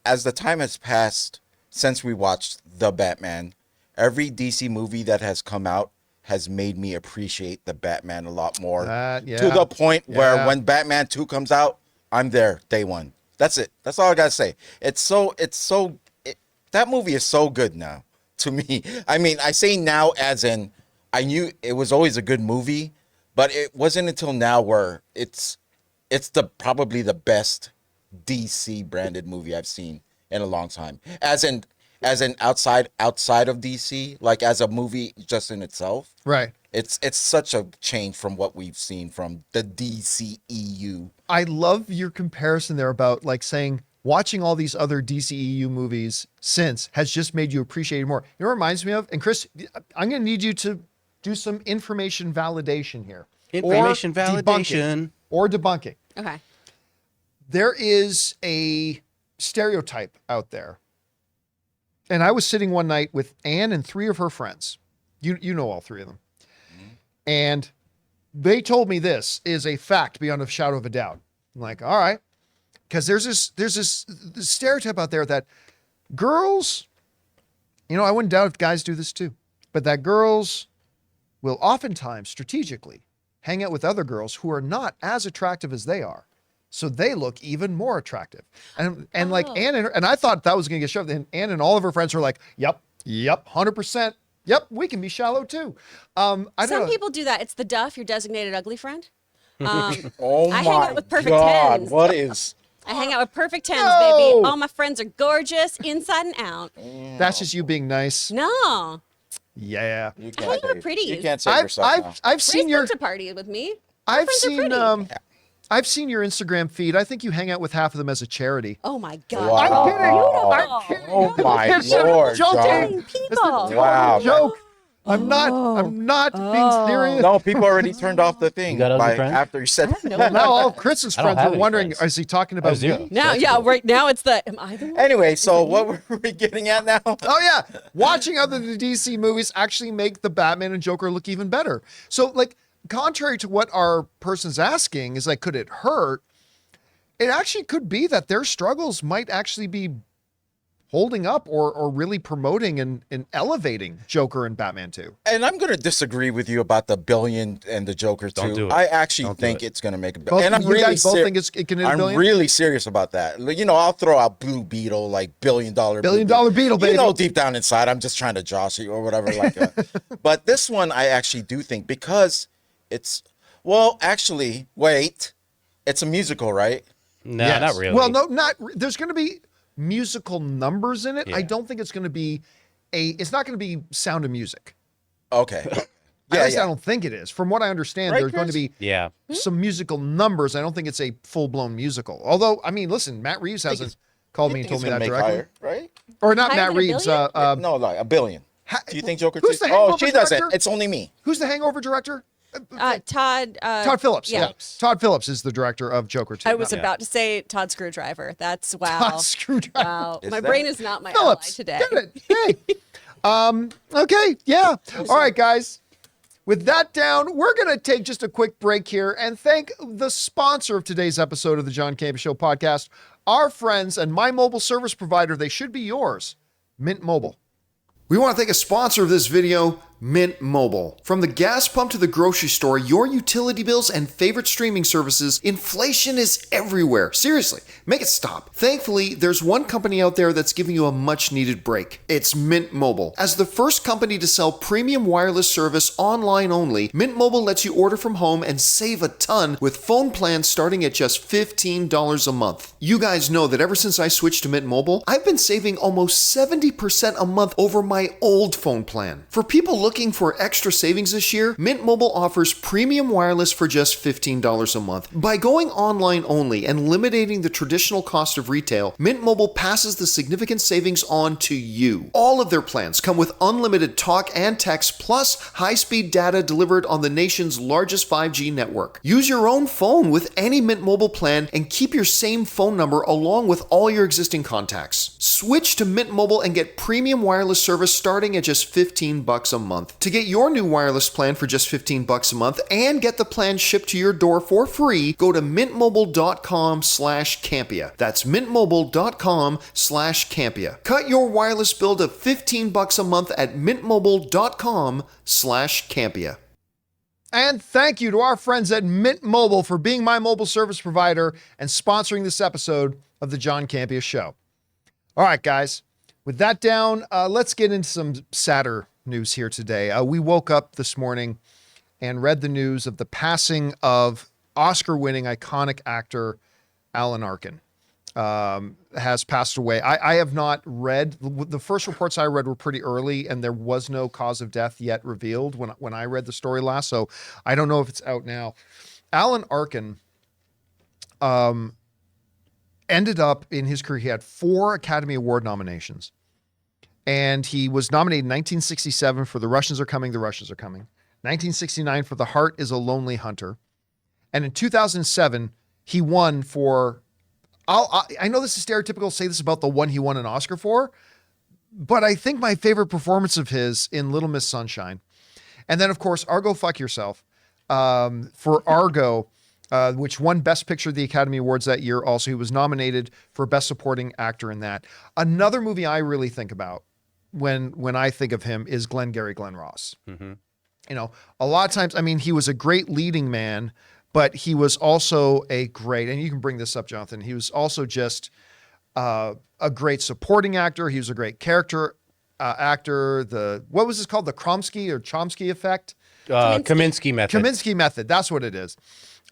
as the time has passed since we watched The Batman, every DC movie that has come out has made me appreciate the Batman a lot more. To the point where when Batman 2 comes out, I'm there day one. That's it. That's all I gotta say. That movie is so good now to me. I mean, I say now as in I knew it was always a good movie, but it wasn't until now where it's probably the best DC branded movie I've seen in a long time. As in outside of DC, like as a movie just in itself. Right. It's such a change from what we've seen from the DCEU. I love your comparison there about like saying watching all these other DCEU movies since has just made you appreciate it more. You know what it reminds me of? And Chris, I'm going to need you to do some information validation here. Information validation. Or debunking. Okay. there is a stereotype out there. And I was sitting one night with Anne and 3 of her friends. You know all 3 of them. And they told me this is a fact beyond a shadow of a doubt. I'm like, all right. Because there's this stereotype out there that girls, I wouldn't doubt if guys do this too, but that girls will oftentimes strategically hang out with other girls who are not as attractive as they are. So they look even more attractive. And like Anne and I thought that was going to get shoved. And Anne and all of her friends were like, yep, 100%. Yep, we can be shallow too. Some people do that. It's the Duff, your designated ugly friend. Oh I my hang out with perfect God, tens. what is? I hang out with perfect tens, No. baby. All my friends are gorgeous inside and out. That's just you being nice. No. Yeah. You I hang out with You pretties. can't save yourself now. I've seen Ray's your booked a party with me. I've friends are seen pretty. I've seen your Instagram feed. I think you hang out with half of them as a charity. Oh my God. Wow. I'm kidding. Oh my It's a Lord, joke. John. It's a total Wow. joke. I'm not being serious. No, people already turned off the thing You got ugly friends? after you said Now all of Chris's I don't friends have were any wondering, friends. is he talking about zero. me? Now, right now it's the, am I the one? Anyway, so what were we getting at now? Oh yeah, watching other DC movies actually make the Batman and Joker look even better. So like, contrary to what our person's asking is like, could it hurt? It actually could be that their struggles might actually be holding up or really promoting and elevating Joker and Batman 2. And I'm going to disagree with you about the billion and the Joker too. Don't do it. I actually Don't do think it. it's going to make a Both, billion. And I'm you really guys both think it can hit a I'm billion? really serious about that. I'll throw out Blue Beetle, like $1 billion Billion Beetle, baby. Deep down inside, I'm just trying to josh you or whatever. But this one, I actually do think because actually, wait, it's a musical, right? No, Yes. not really. Well, no, there's going to be musical numbers in it. I Yeah. don't think it's going to be it's not going to be Sound of Music. Okay. At least I don't think it is. From what I understand, Right, there's going to Chris? be yeah. some musical numbers. I don't think it's a full-blown musical. Although, I mean, listen, Matt Reeves hasn't called me and told me that directly. Higher, right? Or not Higher Matt than a Reeves. billion? No, like $1 billion. Do you think Joker? Who's the Oh, Hangover she doesn't. director? It's only me. Who's the Hangover director? Todd. Todd Phillips. yeah. Todd Phillips is the director of Joker 2. I was not- about to say Todd Screwdriver. That's wow. Todd Screwdriver. Wow. Is My that- brain is not my Phillips. ally today. Get it. Hey. Okay. Yeah. All right, guys. With that down, we're going to take just a quick break here and thank the sponsor of today's episode of the John Campea Show podcast, our friends and my mobile service provider. They should be yours, Mint Mobile. We want to thank a sponsor of this video, Mint Mobile. From the gas pump to the grocery store, your utility bills and favorite streaming services, inflation is everywhere. Seriously, make it stop. Thankfully, there's one company out there that's giving you a much needed break. It's Mint Mobile. As the first company to sell premium wireless service online only, Mint Mobile lets you order from home and save a ton with phone plans starting at just $15 a month. You guys know that ever since I switched to Mint Mobile, I've been saving almost 70% a month over my old phone plan. For people looking for extra savings this year, Mint Mobile offers premium wireless for just $15 a month. By going online only and eliminating the traditional cost of retail, Mint Mobile passes the significant savings on to you. All of their plans come with unlimited talk and text plus high-speed data delivered on the nation's largest 5G network. Use your own phone with any Mint Mobile plan and keep your same phone number along with all your existing contacts. Switch to Mint Mobile and get premium wireless service starting at just $15 a month. To get your new wireless plan for just $15 a month and get the plan shipped to your door for free, go to mintmobile.com/Campea. That's mintmobile.com/Campea. Cut your wireless bill to $15 a month at mintmobile.com/Campea. And thank you to our friends at Mint Mobile for being my mobile service provider and sponsoring this episode of the John Campea Show. All right, guys. With that down, let's get into some sadder news here today. We woke up this morning and read the news of the passing of Oscar-winning iconic actor Alan Arkin. Has passed away. I have not read, the first reports I read were pretty early and there was no cause of death yet revealed when I read the story last, so I don't know if it's out now. Alan Arkin ended up in his career, he had 4 Academy Award nominations. And he was nominated in 1967 for The Russians Are Coming, The Russians Are Coming. 1969 for The Heart is a Lonely Hunter. And in 2007, he won for I know this is stereotypical to say this about the one he won an Oscar for, but I think my favorite performance of his in Little Miss Sunshine, and then of course Argo Fuck Yourself, for Argo, which won Best Picture at the Academy Awards that year. Also, he was nominated for Best Supporting Actor in that. Another movie I really think about when I think of him is Glengarry Glen Ross. Mm-hmm. You know, a lot of times, I mean, he was a great leading man, but he was also a great, and you can bring this up, Jonathan, he was also just a great supporting actor. He was a great character actor. What was this called? The Kromsky or Chomsky effect? Kaminsky method. Kaminsky method. That's what it is.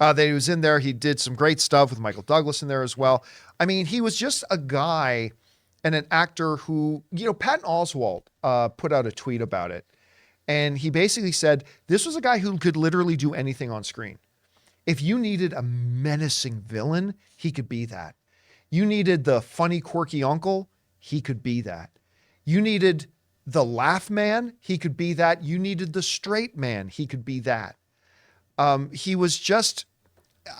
That he was in there. He did some great stuff with Michael Douglas in there as well. I mean, he was just a guy and an actor who, you know, Patton Oswalt put out a tweet about it. And he basically said, this was a guy who could literally do anything on screen. If you needed a menacing villain, he could be that. You needed the funny, quirky uncle, he could be that. You needed the laugh man, he could be that. You needed the straight man, he could be that. He was just,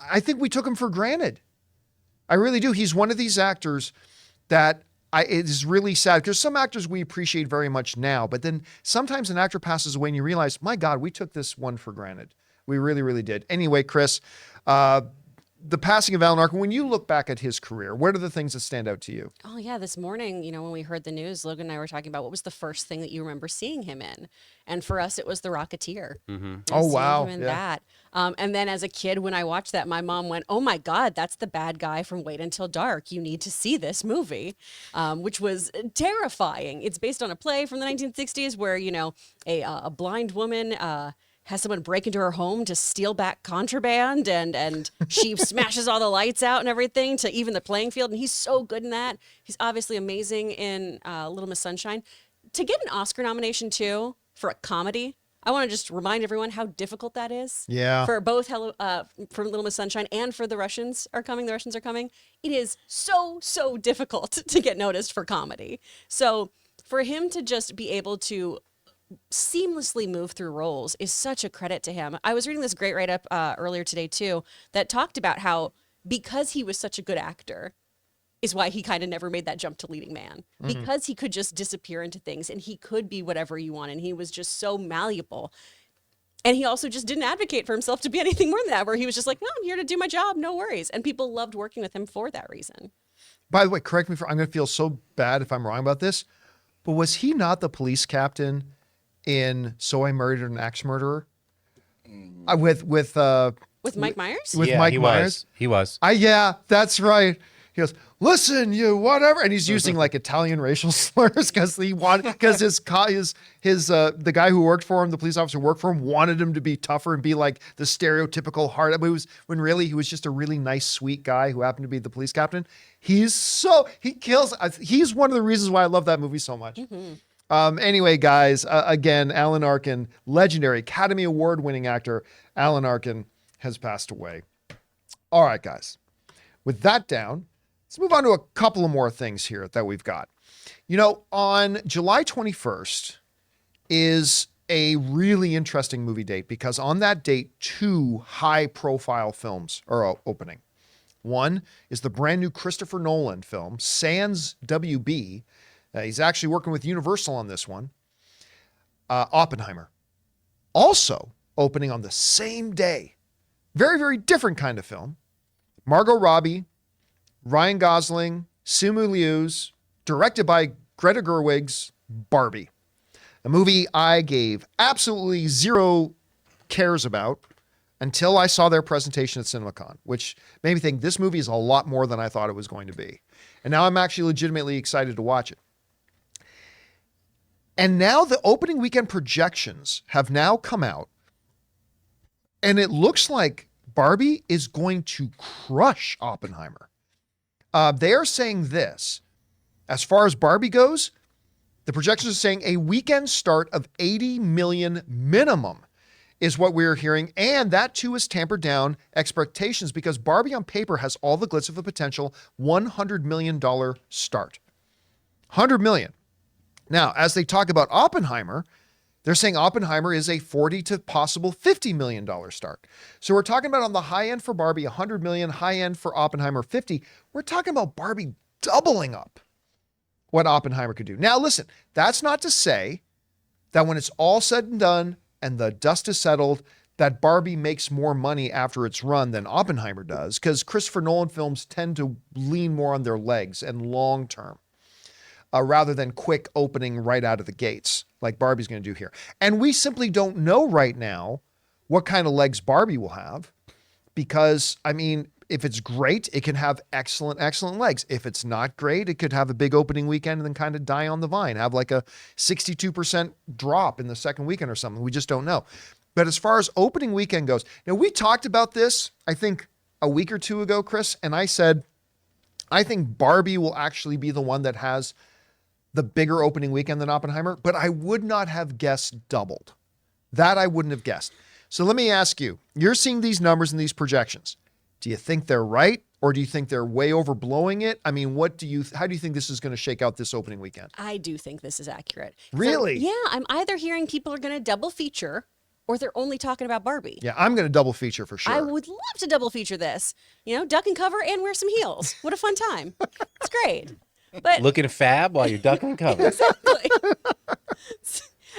I think we took him for granted. I really do. He's one of these actors that it is really sad because some actors we appreciate very much now, but then sometimes an actor passes away and you realize, my God, we took this one for granted. We really, really did. Anyway, Chris, the passing of Alan Arkin, when you look back at his career, what are the things that stand out to you? Oh yeah, this morning, you know, when we heard the news, Logan and I were talking about what was the first thing that you remember seeing him in, and for us, it was The Rocketeer. Mm-hmm. Oh, Seeing wow. him in Yeah. that, and then as a kid, when I watched that, my mom went, "Oh my God, that's the bad guy from Wait Until Dark. You need to see this movie," which was terrifying. It's based on a play from the 1960s where, you know, a blind woman has someone break into her home to steal back contraband, and she smashes all the lights out and everything to even the playing field. And he's so good in that. He's obviously amazing in Little Miss Sunshine. To get an Oscar nomination too for a comedy, I want to just remind everyone how difficult that is. Yeah. For both for Little Miss Sunshine and for The Russians Are Coming. The Russians Are Coming. It is so difficult to get noticed for comedy. So for him to just be able to seamlessly move through roles is such a credit to him. I was reading this great write-up earlier today too that talked about how because he was such a good actor is why he kind of never made that jump to leading man, because he could just disappear into things and he could be whatever you want, and he was just so malleable. And he also just didn't advocate for himself to be anything more than that, where he was just like, no, I'm here to do my job, no worries. And people loved working with him for that reason. By the way, correct me if I'm going to feel so bad if I'm wrong about this, but was he not the police captain in So I Married an Axe Murderer? With Mike Myers? with Yeah, Mike he Myers? was. He was. Yeah, that's right. He goes, listen, you whatever, and he's using like Italian racial slurs because the guy who worked for him, the police officer who worked for him, wanted him to be tougher and be like the stereotypical hard. I mean, it was when really he was just a really nice, sweet guy who happened to be the police captain. He kills. He's one of the reasons why I love that movie so much. Anyway, guys, again, Alan Arkin, legendary Academy Award winning actor, Alan Arkin has passed away. All right, guys, with that down, let's move on to a couple of more things here that we've got. You know, on July 21st is a really interesting movie date because on that date, 2 high-profile films are opening. One is the brand new Christopher Nolan film, Sans WB. He's actually working with Universal on this one. Oppenheimer. Also opening on the same day. Very, very different kind of film. Margot Robbie, Ryan Gosling, Simu Liu's, directed by Greta Gerwig's Barbie. A movie I gave absolutely zero cares about until I saw their presentation at CinemaCon, which made me think this movie is a lot more than I thought it was going to be. And now I'm actually legitimately excited to watch it. And now the opening weekend projections have now come out, and it looks like Barbie is going to crush Oppenheimer. They are saying this, as far as Barbie goes, the projections are saying a weekend start of 80 million minimum is what we're hearing. And that too has tampered down expectations because Barbie on paper has all the glitz of a potential $100 million start. $100 million. Now, as they talk about Oppenheimer, They're saying Oppenheimer is a 40 to possible $50 million start. So we're talking about on the high end for Barbie, 100 million, high end for Oppenheimer, 50. We're talking about Barbie doubling up what Oppenheimer could do. Now, listen, that's not to say that when it's all said and done and the dust is settled, that Barbie makes more money after its run than Oppenheimer does, because Christopher Nolan films tend to lean more on their legs and long term, rather than quick opening right out of the gates like Barbie's going to do here. And we simply don't know right now what kind of legs Barbie will have, because, I mean, if it's great, it can have excellent, excellent legs. If it's not great, it could have a big opening weekend and then kind of die on the vine, have like a 62% drop in the second weekend or something. We just don't know. But as far as opening weekend goes, now we talked about this, I think a week or two ago, Chris, and I said, I think Barbie will actually be the one that has the bigger opening weekend than Oppenheimer, but I would not have guessed doubled. That I wouldn't have guessed. So let me ask you, you're seeing these numbers and these projections. Do you think they're right? Or do you think they're way overblowing it? I mean, how do you think this is going to shake out this opening weekend? I do think this is accurate. Really? So, yeah, I'm either hearing people are going to double feature or they're only talking about Barbie. Yeah, I'm going to double feature for sure. I would love to double feature this. You know, duck and cover and wear some heels. What a fun time. It's great. But Looking fab while you're ducking cover. exactly.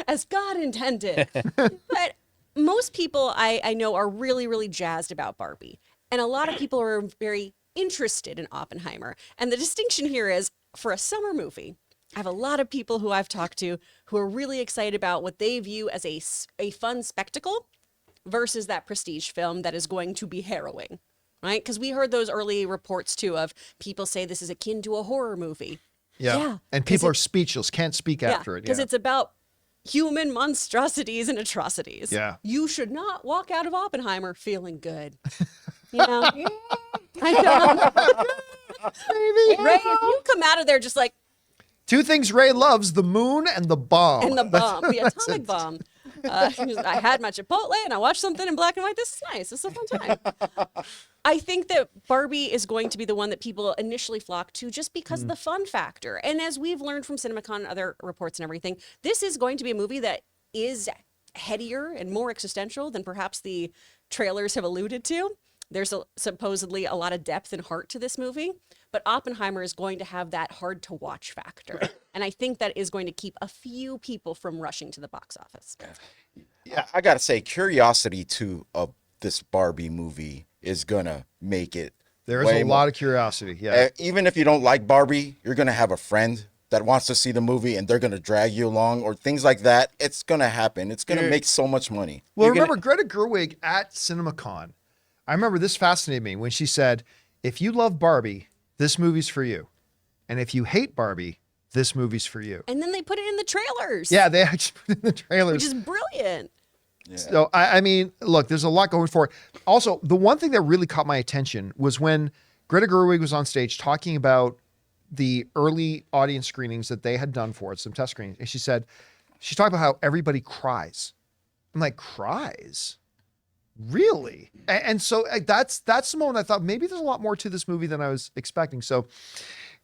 As God intended. But most people I know are really, really jazzed about Barbie. And a lot of people are very interested in Oppenheimer. And the distinction here is, for a summer movie, I have a lot of people who I've talked to who are really excited about what they view as a fun spectacle versus that prestige film that is going to be harrowing, right? Because we heard those early reports too of people say this is akin to a horror movie. Yeah. And people are speechless, can't speak after it. Because it's about human monstrosities and atrocities. Yeah. You should not walk out of Oppenheimer feeling good. You know? I know. Ray, if you come out of there just like, Two things Ray loves, the moon and the bomb. and the bomb, the atomic bomb. I had my Chipotle and I watched something in black and white. This is nice. This is a fun time. I think that Barbie is going to be the one that people initially flock to just because of the fun factor. And as we've learned from CinemaCon and other reports and everything, this is going to be a movie that is headier and more existential than perhaps the trailers have alluded to. There's supposedly a lot of depth and heart to this movie, but Oppenheimer is going to have that hard to watch factor. And I think that is going to keep a few people from rushing to the box office. Yeah, I gotta say, curiosity too of this Barbie movie is gonna make it. There is way a more- lot of curiosity. Yeah. Even if you don't like Barbie, you're gonna have a friend that wants to see the movie, and they're gonna drag you along, or things like that. It's gonna happen. It's gonna make so much money. Well, You're remember Greta Gerwig at CinemaCon. I remember this fascinated me when she said, if you love Barbie, this movie's for you. And if you hate Barbie, this movie's for you. And then they put it in the trailers. Yeah, they actually put it in the trailers. Which is brilliant. So, I mean, look, there's a lot going for it. Also, the one thing that really caught my attention was when Greta Gerwig was on stage talking about the early audience screenings that they had done for it, some test screenings. And she talked about how everybody cries. I'm like, cries? Really? And so that's the moment I thought maybe there's a lot more to this movie than I was expecting. So,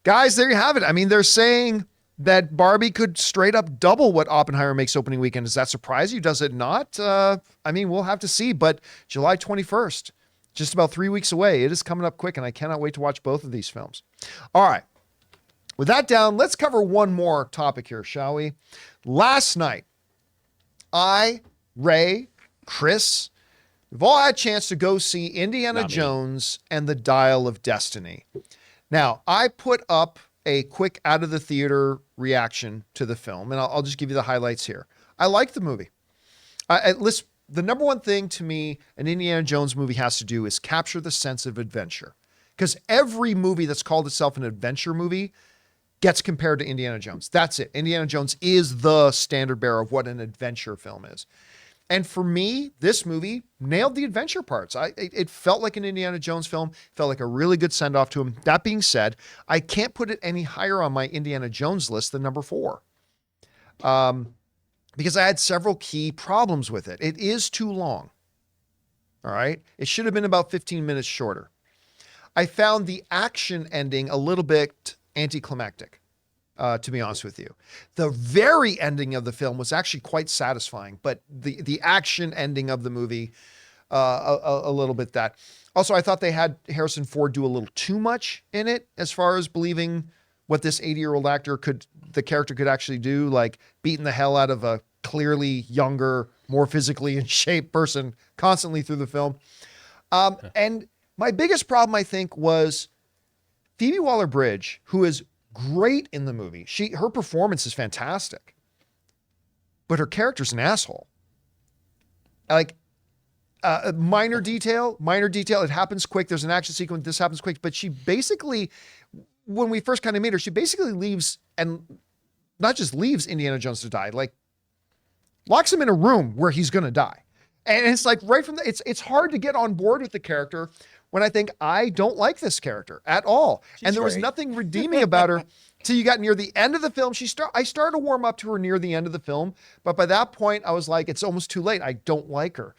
guys, there you have it. I mean, they're saying that Barbie could straight up double what Oppenheimer makes opening weekend. Does that surprise you? Does it not? I mean, we'll have to see. But July 21st, just about 3 weeks away. It is coming up quick, and I cannot wait to watch both of these films. All right. With that down, let's cover one more topic here, shall we? Last night, Ray, Chris, we've all had a chance to go see Indiana Jones and the Dial of Destiny. Now, I put up a quick out of the theater reaction to the film, and I'll just give you the highlights here. I like the movie. Listen, the number one thing to me an Indiana Jones movie has to do is capture the sense of adventure. Because every movie that's called itself an adventure movie gets compared to Indiana Jones. That's it. Indiana Jones is the standard bearer of what an adventure film is. And for me, this movie nailed the adventure parts. It felt like an Indiana Jones film, felt like a really good send-off to him. That being said, I can't put it any higher on my Indiana Jones list than number 4. Because I had several key problems with it. It is too long. All right? It should have been about 15 minutes shorter. I found the action ending a little bit anticlimactic. to be honest with you. The very ending of the film was actually quite satisfying, but the action ending of the movie, a little bit that. Also, I thought they had Harrison Ford do a little too much in it as far as believing what this 80-year-old actor the character could actually do, like beating the hell out of a clearly younger, more physically in shape person constantly through the film. And my biggest problem, I think, was Phoebe Waller-Bridge, who is great in the movie. Her performance is fantastic, but her character's an asshole. Like, minor detail. It happens quick. There's an action sequence. This happens quick, but she basically, when we first kind of meet her, she basically leaves, and not just leaves Indiana Jones to die, like locks him in a room where he's going to die. And it's like right from it's hard to get on board with the character when I think I don't like this character at all. And there was nothing redeeming about her till you got near the end of the film. I started to warm up to her near the end of the film, but by that point I was like, it's almost too late. I don't like her.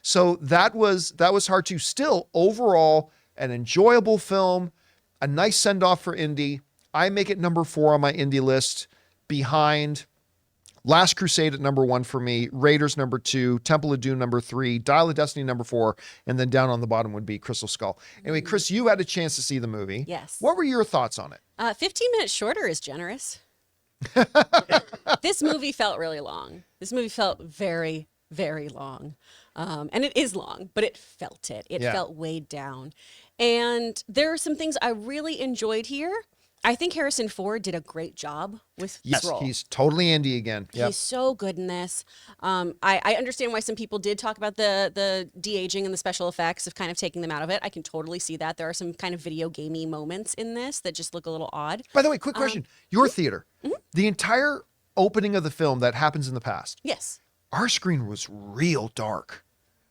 So that was hard to. Still, overall, an enjoyable film, a nice send-off for Indy. I make it number 4 on my Indy list, behind Last Crusade at number 1 for me, Raiders number 2, Temple of Doom number 3, Dial of Destiny number 4, and then down on the bottom would be Crystal Skull. Anyway, Chris, you had a chance to see the movie. Yes. What were your thoughts on it? 15 minutes shorter is generous. This movie felt really long. This movie felt very, very long. And it is long, but it felt it. It felt weighed down. And there are some things I really enjoyed here. I think Harrison Ford did a great job with his role. He's totally Indy again. Yep. He's so good in this. I understand why some people did talk about the de-aging and the special effects of kind of taking them out of it. I can totally see that. There are some kind of video gamey moments in this that just look a little odd. By the way, quick question. Your theater, the entire opening of the film that happens in the past, Yes. our screen was real dark.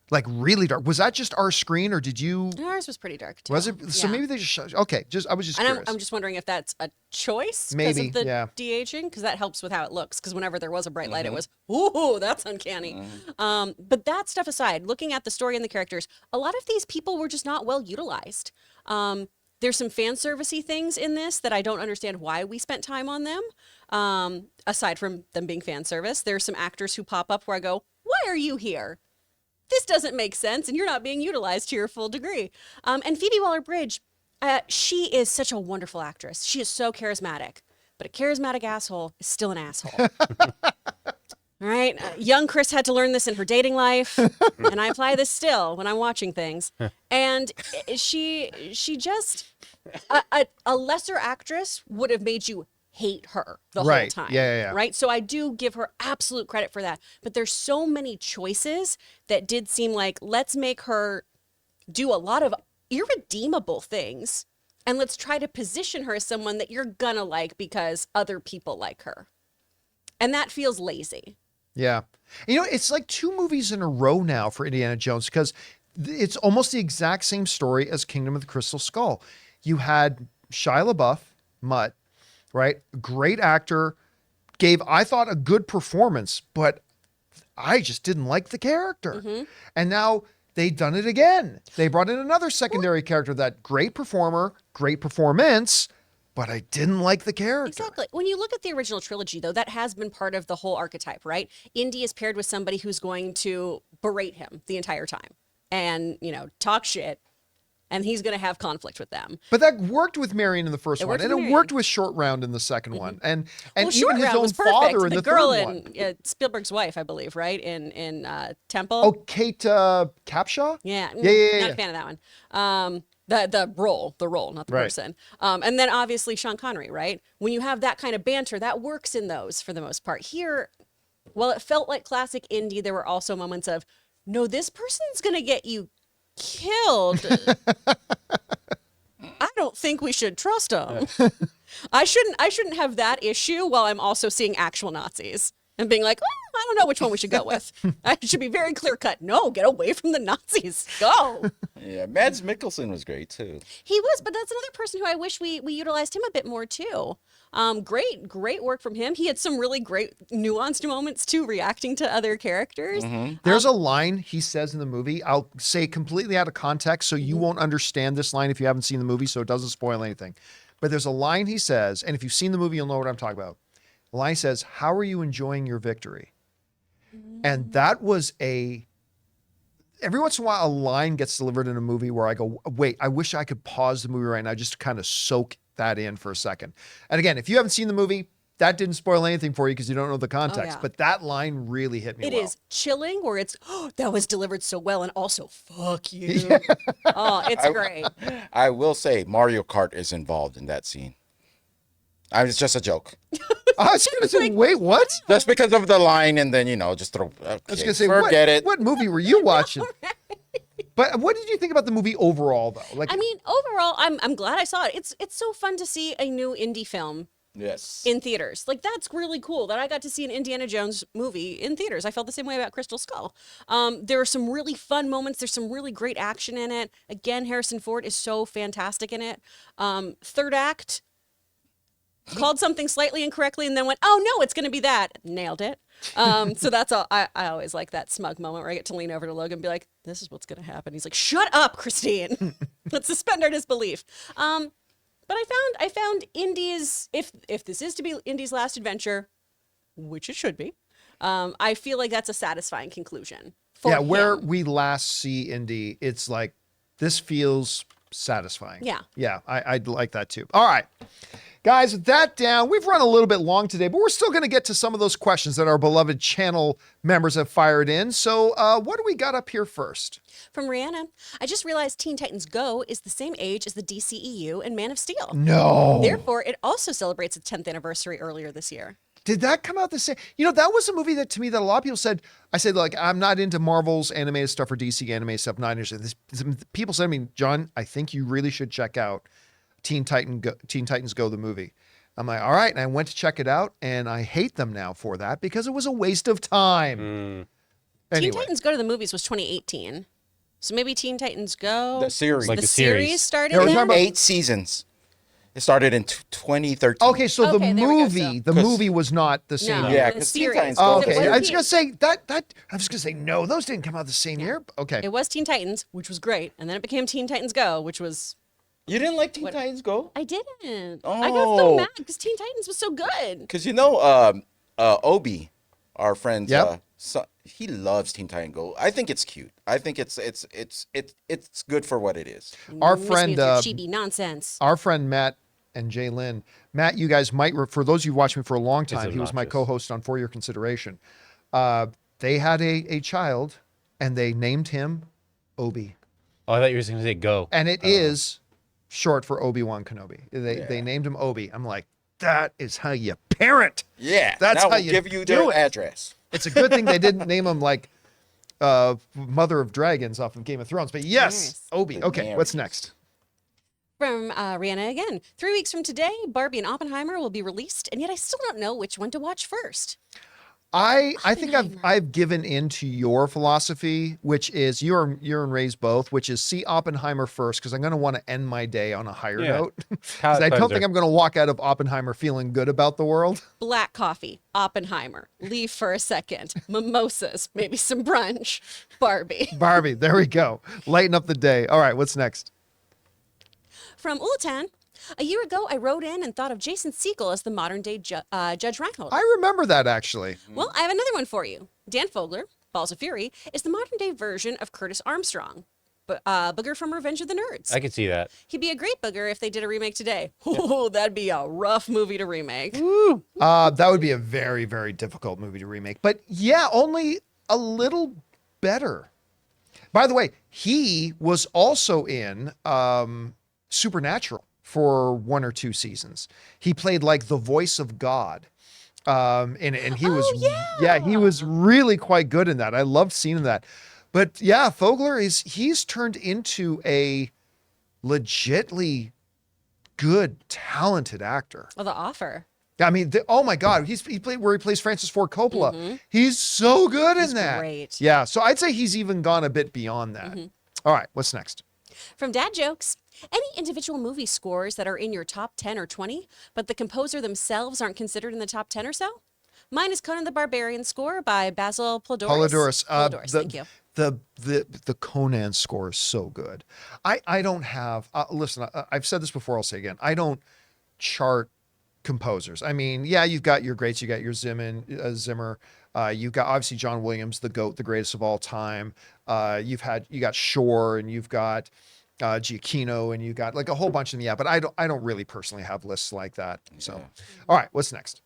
Like really dark. Was that just our screen, or did you? Ours was pretty dark too. Was it? So Yeah. maybe they just. Okay, I was just And curious. I'm just wondering if that's a choice because Maybe, of the yeah. de-aging, because that helps with how it looks. Because whenever there was a bright light, it was, ooh, that's uncanny. But that stuff aside, looking at the story and the characters, a lot of these people were just not well utilized. There's some fan servicey things in this that I don't understand why we spent time on them. Aside from them being fan service, there's some actors who pop up where I go, why are you here? This doesn't make sense, and you're not being utilized to your full degree. And Phoebe Waller-Bridge, she is such a wonderful actress. She is so charismatic, but a charismatic asshole is still an asshole. All right? Young Chris had to learn this in her dating life, and I apply this still when I'm watching things. And she just, a lesser actress would have made you hate her the whole time. Yeah. Right? So I do give her absolute credit for that. But there's so many choices that did seem like, let's make her do a lot of irredeemable things, and let's try to position her as someone that you're gonna like because other people like her. And that feels lazy. Yeah. You know, it's like 2 movies in a row now for Indiana Jones, because it's almost the exact same story as Kingdom of the Crystal Skull. You had Shia LaBeouf, Mutt, right? Great actor, gave, I thought, a good performance, but I just didn't like the character. And now they've done it again. They brought in another secondary character, that great performer, great performance, but I didn't like the character. Exactly. When you look at the original trilogy, though, that has been part of the whole archetype, right? Indy is paired with somebody who's going to berate him the entire time and, talk shit. And he's going to have conflict with them. But that worked with Marion in the first one, and it worked with Short Round in the second one, and Well, even Short his Round own was perfect. father in the girl third in one. Spielberg's wife, I believe, right? In Temple. Oh, Kate Capshaw? Yeah. Yeah. Not a fan of that one. The role, not the Right. person. And then obviously Sean Connery, right? When you have that kind of banter, that works in those for the most part. Here, while it felt like classic Indy, there were also moments of, no, this person's going to get you killed. I don't think we should trust him. I shouldn't have that issue while I'm also seeing actual Nazis and being like, I don't know which one we should go with. I should be very clear cut. No, get away from the Nazis. Go. Yeah, Mads Mikkelsen was great too. He was, but that's another person who I wish we utilized him a bit more too. Great work from him. He had some really great nuanced moments too, reacting to other characters. There's a line he says in the movie. I'll say completely out of context, so you won't understand this line if you haven't seen the movie, so it doesn't spoil anything. but there's a line he says, and if you've seen the movie, you'll know what I'm talking about. The line says, "How are you enjoying your victory?" And that was every once in a while, a line gets delivered in a movie where I go, wait, I wish I could pause the movie right now just to kind of soak that in for a second. And again, if you haven't seen the movie, that didn't spoil anything for you because you don't know the context. yeah. But that line really hit me It well. is chilling where it's, oh, that was delivered so well, and also, fuck you. Oh, it's great. I will say Mario Kart is involved in that scene. It's just a joke. I was going to say, wait, what? Just because of the line, and then just throw. Okay, I was going to say, forget it. What movie were you watching? But what did you think about the movie overall, though? Like, I mean, overall, I'm glad I saw it. It's so fun to see a new indie film Yes. in theaters. Like, that's really cool that I got to see an Indiana Jones movie in theaters. I felt the same way about Crystal Skull. There are some really fun moments. There's some really great action in it. Again, Harrison Ford is so fantastic in it. Third act, called something slightly incorrectly and then went, oh no, it's going to be that. Nailed it. So that's all. I always like that smug moment where I get to lean over to Logan and be like, this is what's going to happen. He's like, shut up, Christine. Let's suspend our disbelief. But I found Indy's, if this is to be Indy's last adventure, which it should be, I feel like that's a satisfying conclusion for yeah, where him. we last see Indy, it's like, this feels satisfying. Yeah. Yeah, I'd like that too. All right. Guys, with that down, we've run a little bit long today, but we're still going to get to some of those questions that our beloved channel members have fired in. So what do we got up here first? From Rihanna, I just realized Teen Titans Go is the same age as the DCEU and Man of Steel. No. Therefore, it also celebrates its 10th anniversary earlier this year. Did that come out the same? That was a movie that to me that a lot of people said, I said, like, I'm not into Marvel's animated stuff or DC animated stuff. Not interested. People said to me, John, I think you really should check out Teen Titans Go, the movie. I'm like, all right. And I went to check it out, and I hate them now for that because it was a waste of time. Anyway. Teen Titans Go to the movies was 2018. So maybe Teen Titans Go, The series. Like the the series series. started Yeah, we're then? talking about- 8 seasons. It started in 2013. Okay, so Okay, the there we go, movie, so- the 'Cause- movie was not the same. No, Yeah, the 'cause Teen series. Titans Go Oh, was okay. the I was series. gonna say that. I was gonna say no. Those didn't come out the same year. Okay. It was Teen Titans, which was great. And then it became Teen Titans Go, which was... You didn't like Teen Titans Go? I didn't. I got so Oh. mad because Teen Titans was so good. Because Obi, our friend, Yep. he loves Teen Titans Go. I think it's cute. I think it's good for what it is. Our Miss me friend, with your chibi nonsense. Our friend Matt and Jay Lynn. Matt, you guys might for those of you who watched me for a long time, he was my obnoxious. co-host on For Your Consideration. They had a child, and they named him Obi, Oh, I thought you were going to say go. and it is short for Obi-Wan Kenobi. They named him Obi. I'm like, that is how you parent. Yeah, That's now how we'll you give you do their it. address. It's a good thing they didn't name him like Mother of Dragons off of Game of Thrones. But yes, Daenerys. Obi. Okay, what's next? From Rihanna again. 3 weeks from today, Barbie and Oppenheimer will be released, and yet I still don't know which one to watch first. I think I've given in to your philosophy, which is you're and Ray's both, which is see Oppenheimer first because I'm going to want to end my day on a higher Yeah. note. 'Cause Palate I don't cleanser. think I'm going to walk out of Oppenheimer feeling good about the world. Black coffee, Oppenheimer, leave for a second, mimosas, maybe some brunch, Barbie. Barbie, there we go. Lighten up the day. All right, what's next? From Ulatan, a year ago, I wrote in and thought of Jason Segel as the modern day Judge Reinhold. I remember that actually. Well, I have another one for you. Dan Fogler, Balls of Fury, is the modern day version of Curtis Armstrong, Booger from Revenge of the Nerds. I could see that. He'd be a great Booger if they did a remake today. Oh, that'd be a rough movie to remake. That would be a very, very difficult movie to remake. But yeah, only a little better. By the way, he was also in Supernatural for 1 or 2 seasons. He played like the voice of God. And he was he was really quite good in that. I loved seeing that. But yeah, Fogler he's turned into a legitly good, talented actor. Well, The Offer. I mean, oh my God, he plays Francis Ford Coppola. He's so good in that. great. Yeah, so I'd say he's even gone a bit beyond that. All right, what's next? From Dad Jokes, any individual movie scores that are in your top 10 or 20, but the composer themselves aren't considered in the top 10 or so? Mine is Conan the Barbarian score by Basil Polidorus. Polidorus. Thank you. The Conan score is so good. I don't have, listen, I've said this before, I'll say again. I don't chart composers. I mean, yeah, you've got your greats. You got your Zimmer. You've got obviously John Williams, the GOAT, the greatest of all time. You got Shore, and you've got Giacchino, and you got like a whole bunch in the app. But I don't really personally have lists like that. So, all right, what's next?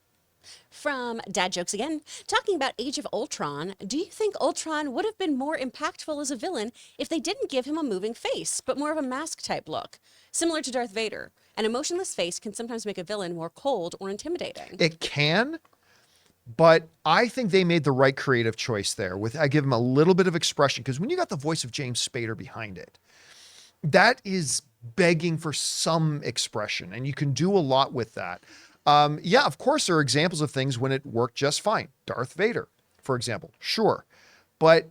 From Dad Jokes Again, talking about Age of Ultron, do you think Ultron would have been more impactful as a villain if they didn't give him a moving face, but more of a mask type look? Similar to Darth Vader, an emotionless face can sometimes make a villain more cold or intimidating. It can, but I think they made the right creative choice there. I give him a little bit of expression, because when you got the voice of James Spader behind it, that is begging for some expression, and you can do a lot with that. Yeah, of course, there are examples of things when it worked just fine. Darth Vader, for example, sure. But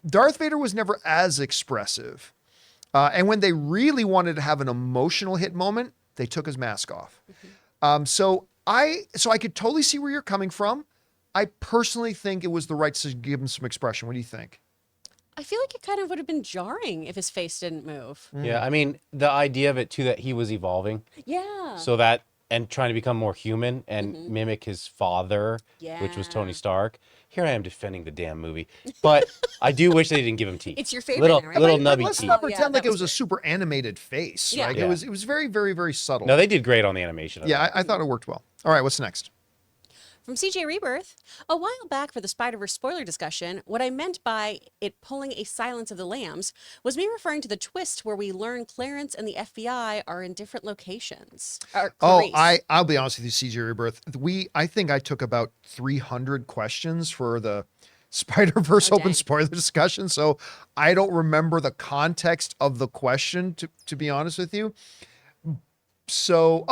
Darth Vader was never as expressive. And when they really wanted to have an emotional hit moment, they took his mask off. So I could totally see where you're coming from. I personally think it was the right to give him some expression. What do you think? I feel like it kind of would have been jarring if his face didn't move. Yeah, I mean, the idea of it too, that he was evolving, Yeah. so that, and trying to become more human and mimic his father, which was Tony Yeah. Stark. Here I am defending the damn movie, but I do wish they didn't give him teeth. It's your favorite little now, right? little But nubby let's teeth. not Oh, yeah, pretend like that it was was a super animated face. Yeah. Like Yeah. it was very, very, very subtle. No, they did great on the animation. Of Yeah, I thought it worked well. All right, what's next? From CJ Rebirth, a while back for the Spider-Verse spoiler discussion, what I meant by it pulling a Silence of the Lambs was me referring to the twist where we learn Clarence and the FBI are in different locations. Oh, I'll be honest with you, CJ Rebirth. I think I took about 300 questions for the Spider-Verse Oh, open dang. spoiler discussion, so I don't remember the context of the question, to be honest with you. So,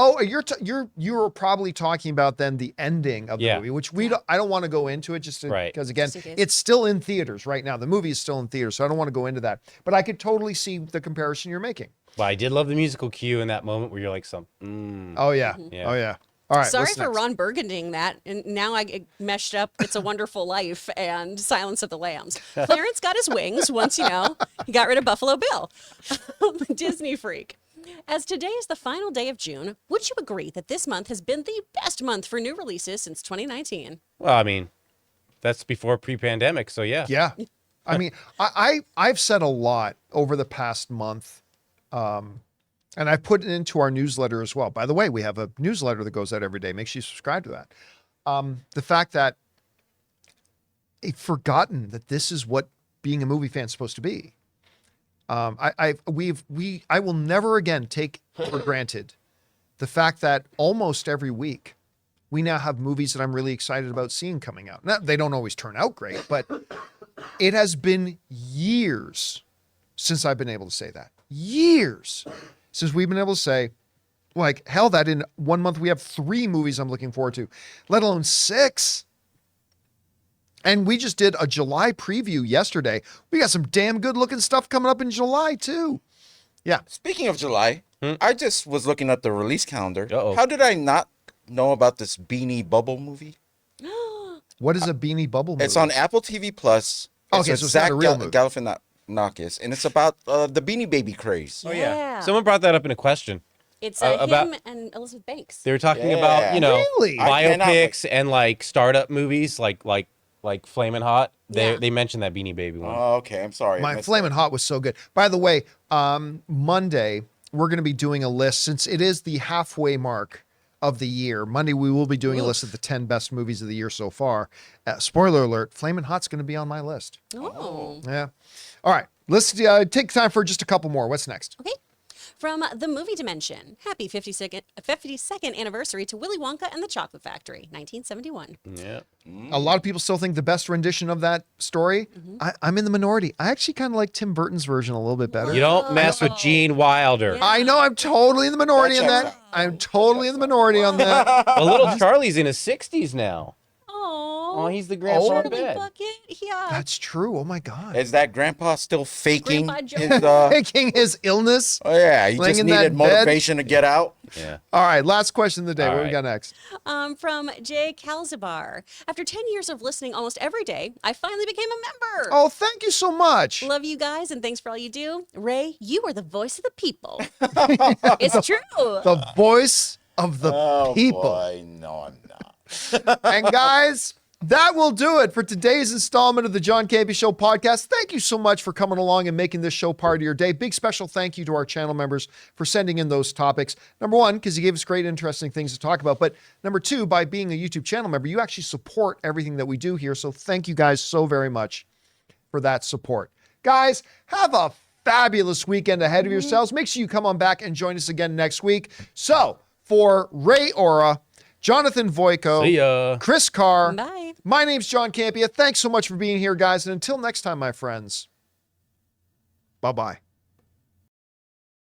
you were probably talking about then the ending of the Yeah. movie, which I don't want to go into it just Right. because again, Just in case. it's still in theaters right now. The movie is still in theaters, so I don't want to go into that. But I could totally see the comparison you're making. But I did love the musical cue in that moment where you're like, Oh yeah, Yeah. oh yeah. All right. Sorry what's for next? Ron Burgundying that, and now I meshed up It's a Wonderful Life and Silence of the Lambs. Clarence got his wings once, he got rid of Buffalo Bill. Disney freak. As today is the final day of June, would you agree that this month has been the best month for new releases since 2019? well, I mean, that's before pre-pandemic, so yeah. Yeah. I mean, I've said a lot over the past month, and I've put it into our newsletter as well. By the way, we have a newsletter that goes out every day. Make sure you subscribe to that. The fact that I've forgotten that this is what being a movie fan is supposed to be. I will never again take for granted the fact that almost every week we now have movies that I'm really excited about seeing coming out. Now, they don't always turn out great, but it has been years since I've been able to say that. Years since we've been able to say, like, hell, that in 1 month we have 3 movies I'm looking forward to, let alone 6. And we just did a July preview yesterday. We got some damn good looking stuff coming up in July too. Yeah. Speaking of July, I just was looking at the release calendar. Uh-oh. How did I not know about this Beanie Bubble movie? What is a Beanie Bubble movie? It's on Apple TV Plus. Okay, with so it's not a real movie. Galifianakis, and it's about the Beanie Baby craze. Oh Yeah. yeah. Someone brought that up in a question. It's about- him and Elizabeth Banks. They were talking Yeah. about, Really? I cannot biopics and like startup movies like Flamin' Hot. Yeah. They mentioned that Beanie Baby one. Oh, okay. I'm sorry. I My missed Flamin' Hot was so good. By the way, Monday, we're going to be doing a list since it is the halfway mark of the year. Monday, we will be doing a list of the 10 best movies of the year so far. Spoiler alert, Flamin' Hot's going to be on my list. Oh. Yeah. All right. Let's take time for just a couple more. What's next? Okay. From the movie dimension, happy 52nd anniversary to Willy Wonka and the Chocolate Factory, 1971. Yeah. A lot of people still think the best rendition of that story. I'm in the minority. I actually kind of like Tim Burton's version a little bit better. You don't mess with Gene Wilder. Yeah. I know I'm totally in the minority on That that. checks I'm totally in the minority on that. Well, little Charlie's in his 60s now. Oh, Oh, he's the grandpa in Charlie bed. Bucket. Yeah. That's true. Oh my God. Is that Grandpa still faking Grandpa Joe. his? Taking his illness. Oh yeah, he Laying just in that needed bed. motivation to get out. Yeah. All right. Last question of the day. All What we right. got next? From Jay Calzabar. After 10 years of listening almost every day, I finally became a member. Oh, thank you so much. Love you guys and thanks for all you do. Ray, you are the voice of the people. It's true. The voice of the Oh, people. boy. No, I'm not. And guys, that will do it for today's installment of the John Campea Show podcast. Thank you so much for coming along and making this show part of your day. Big special thank you to our channel members for sending in those topics. Number one, because you gave us great, interesting things to talk about. But number two, by being a YouTube channel member, you actually support everything that we do here. So thank you guys so very much for that support. Guys, have a fabulous weekend ahead of yourselves. Make sure you come on back and join us again next week. So for Ray Ora, Jonathan Voico, See ya. Chris Carr, Bye. my name's John Campea. Thanks so much for being here, guys. And until next time, my friends, bye-bye.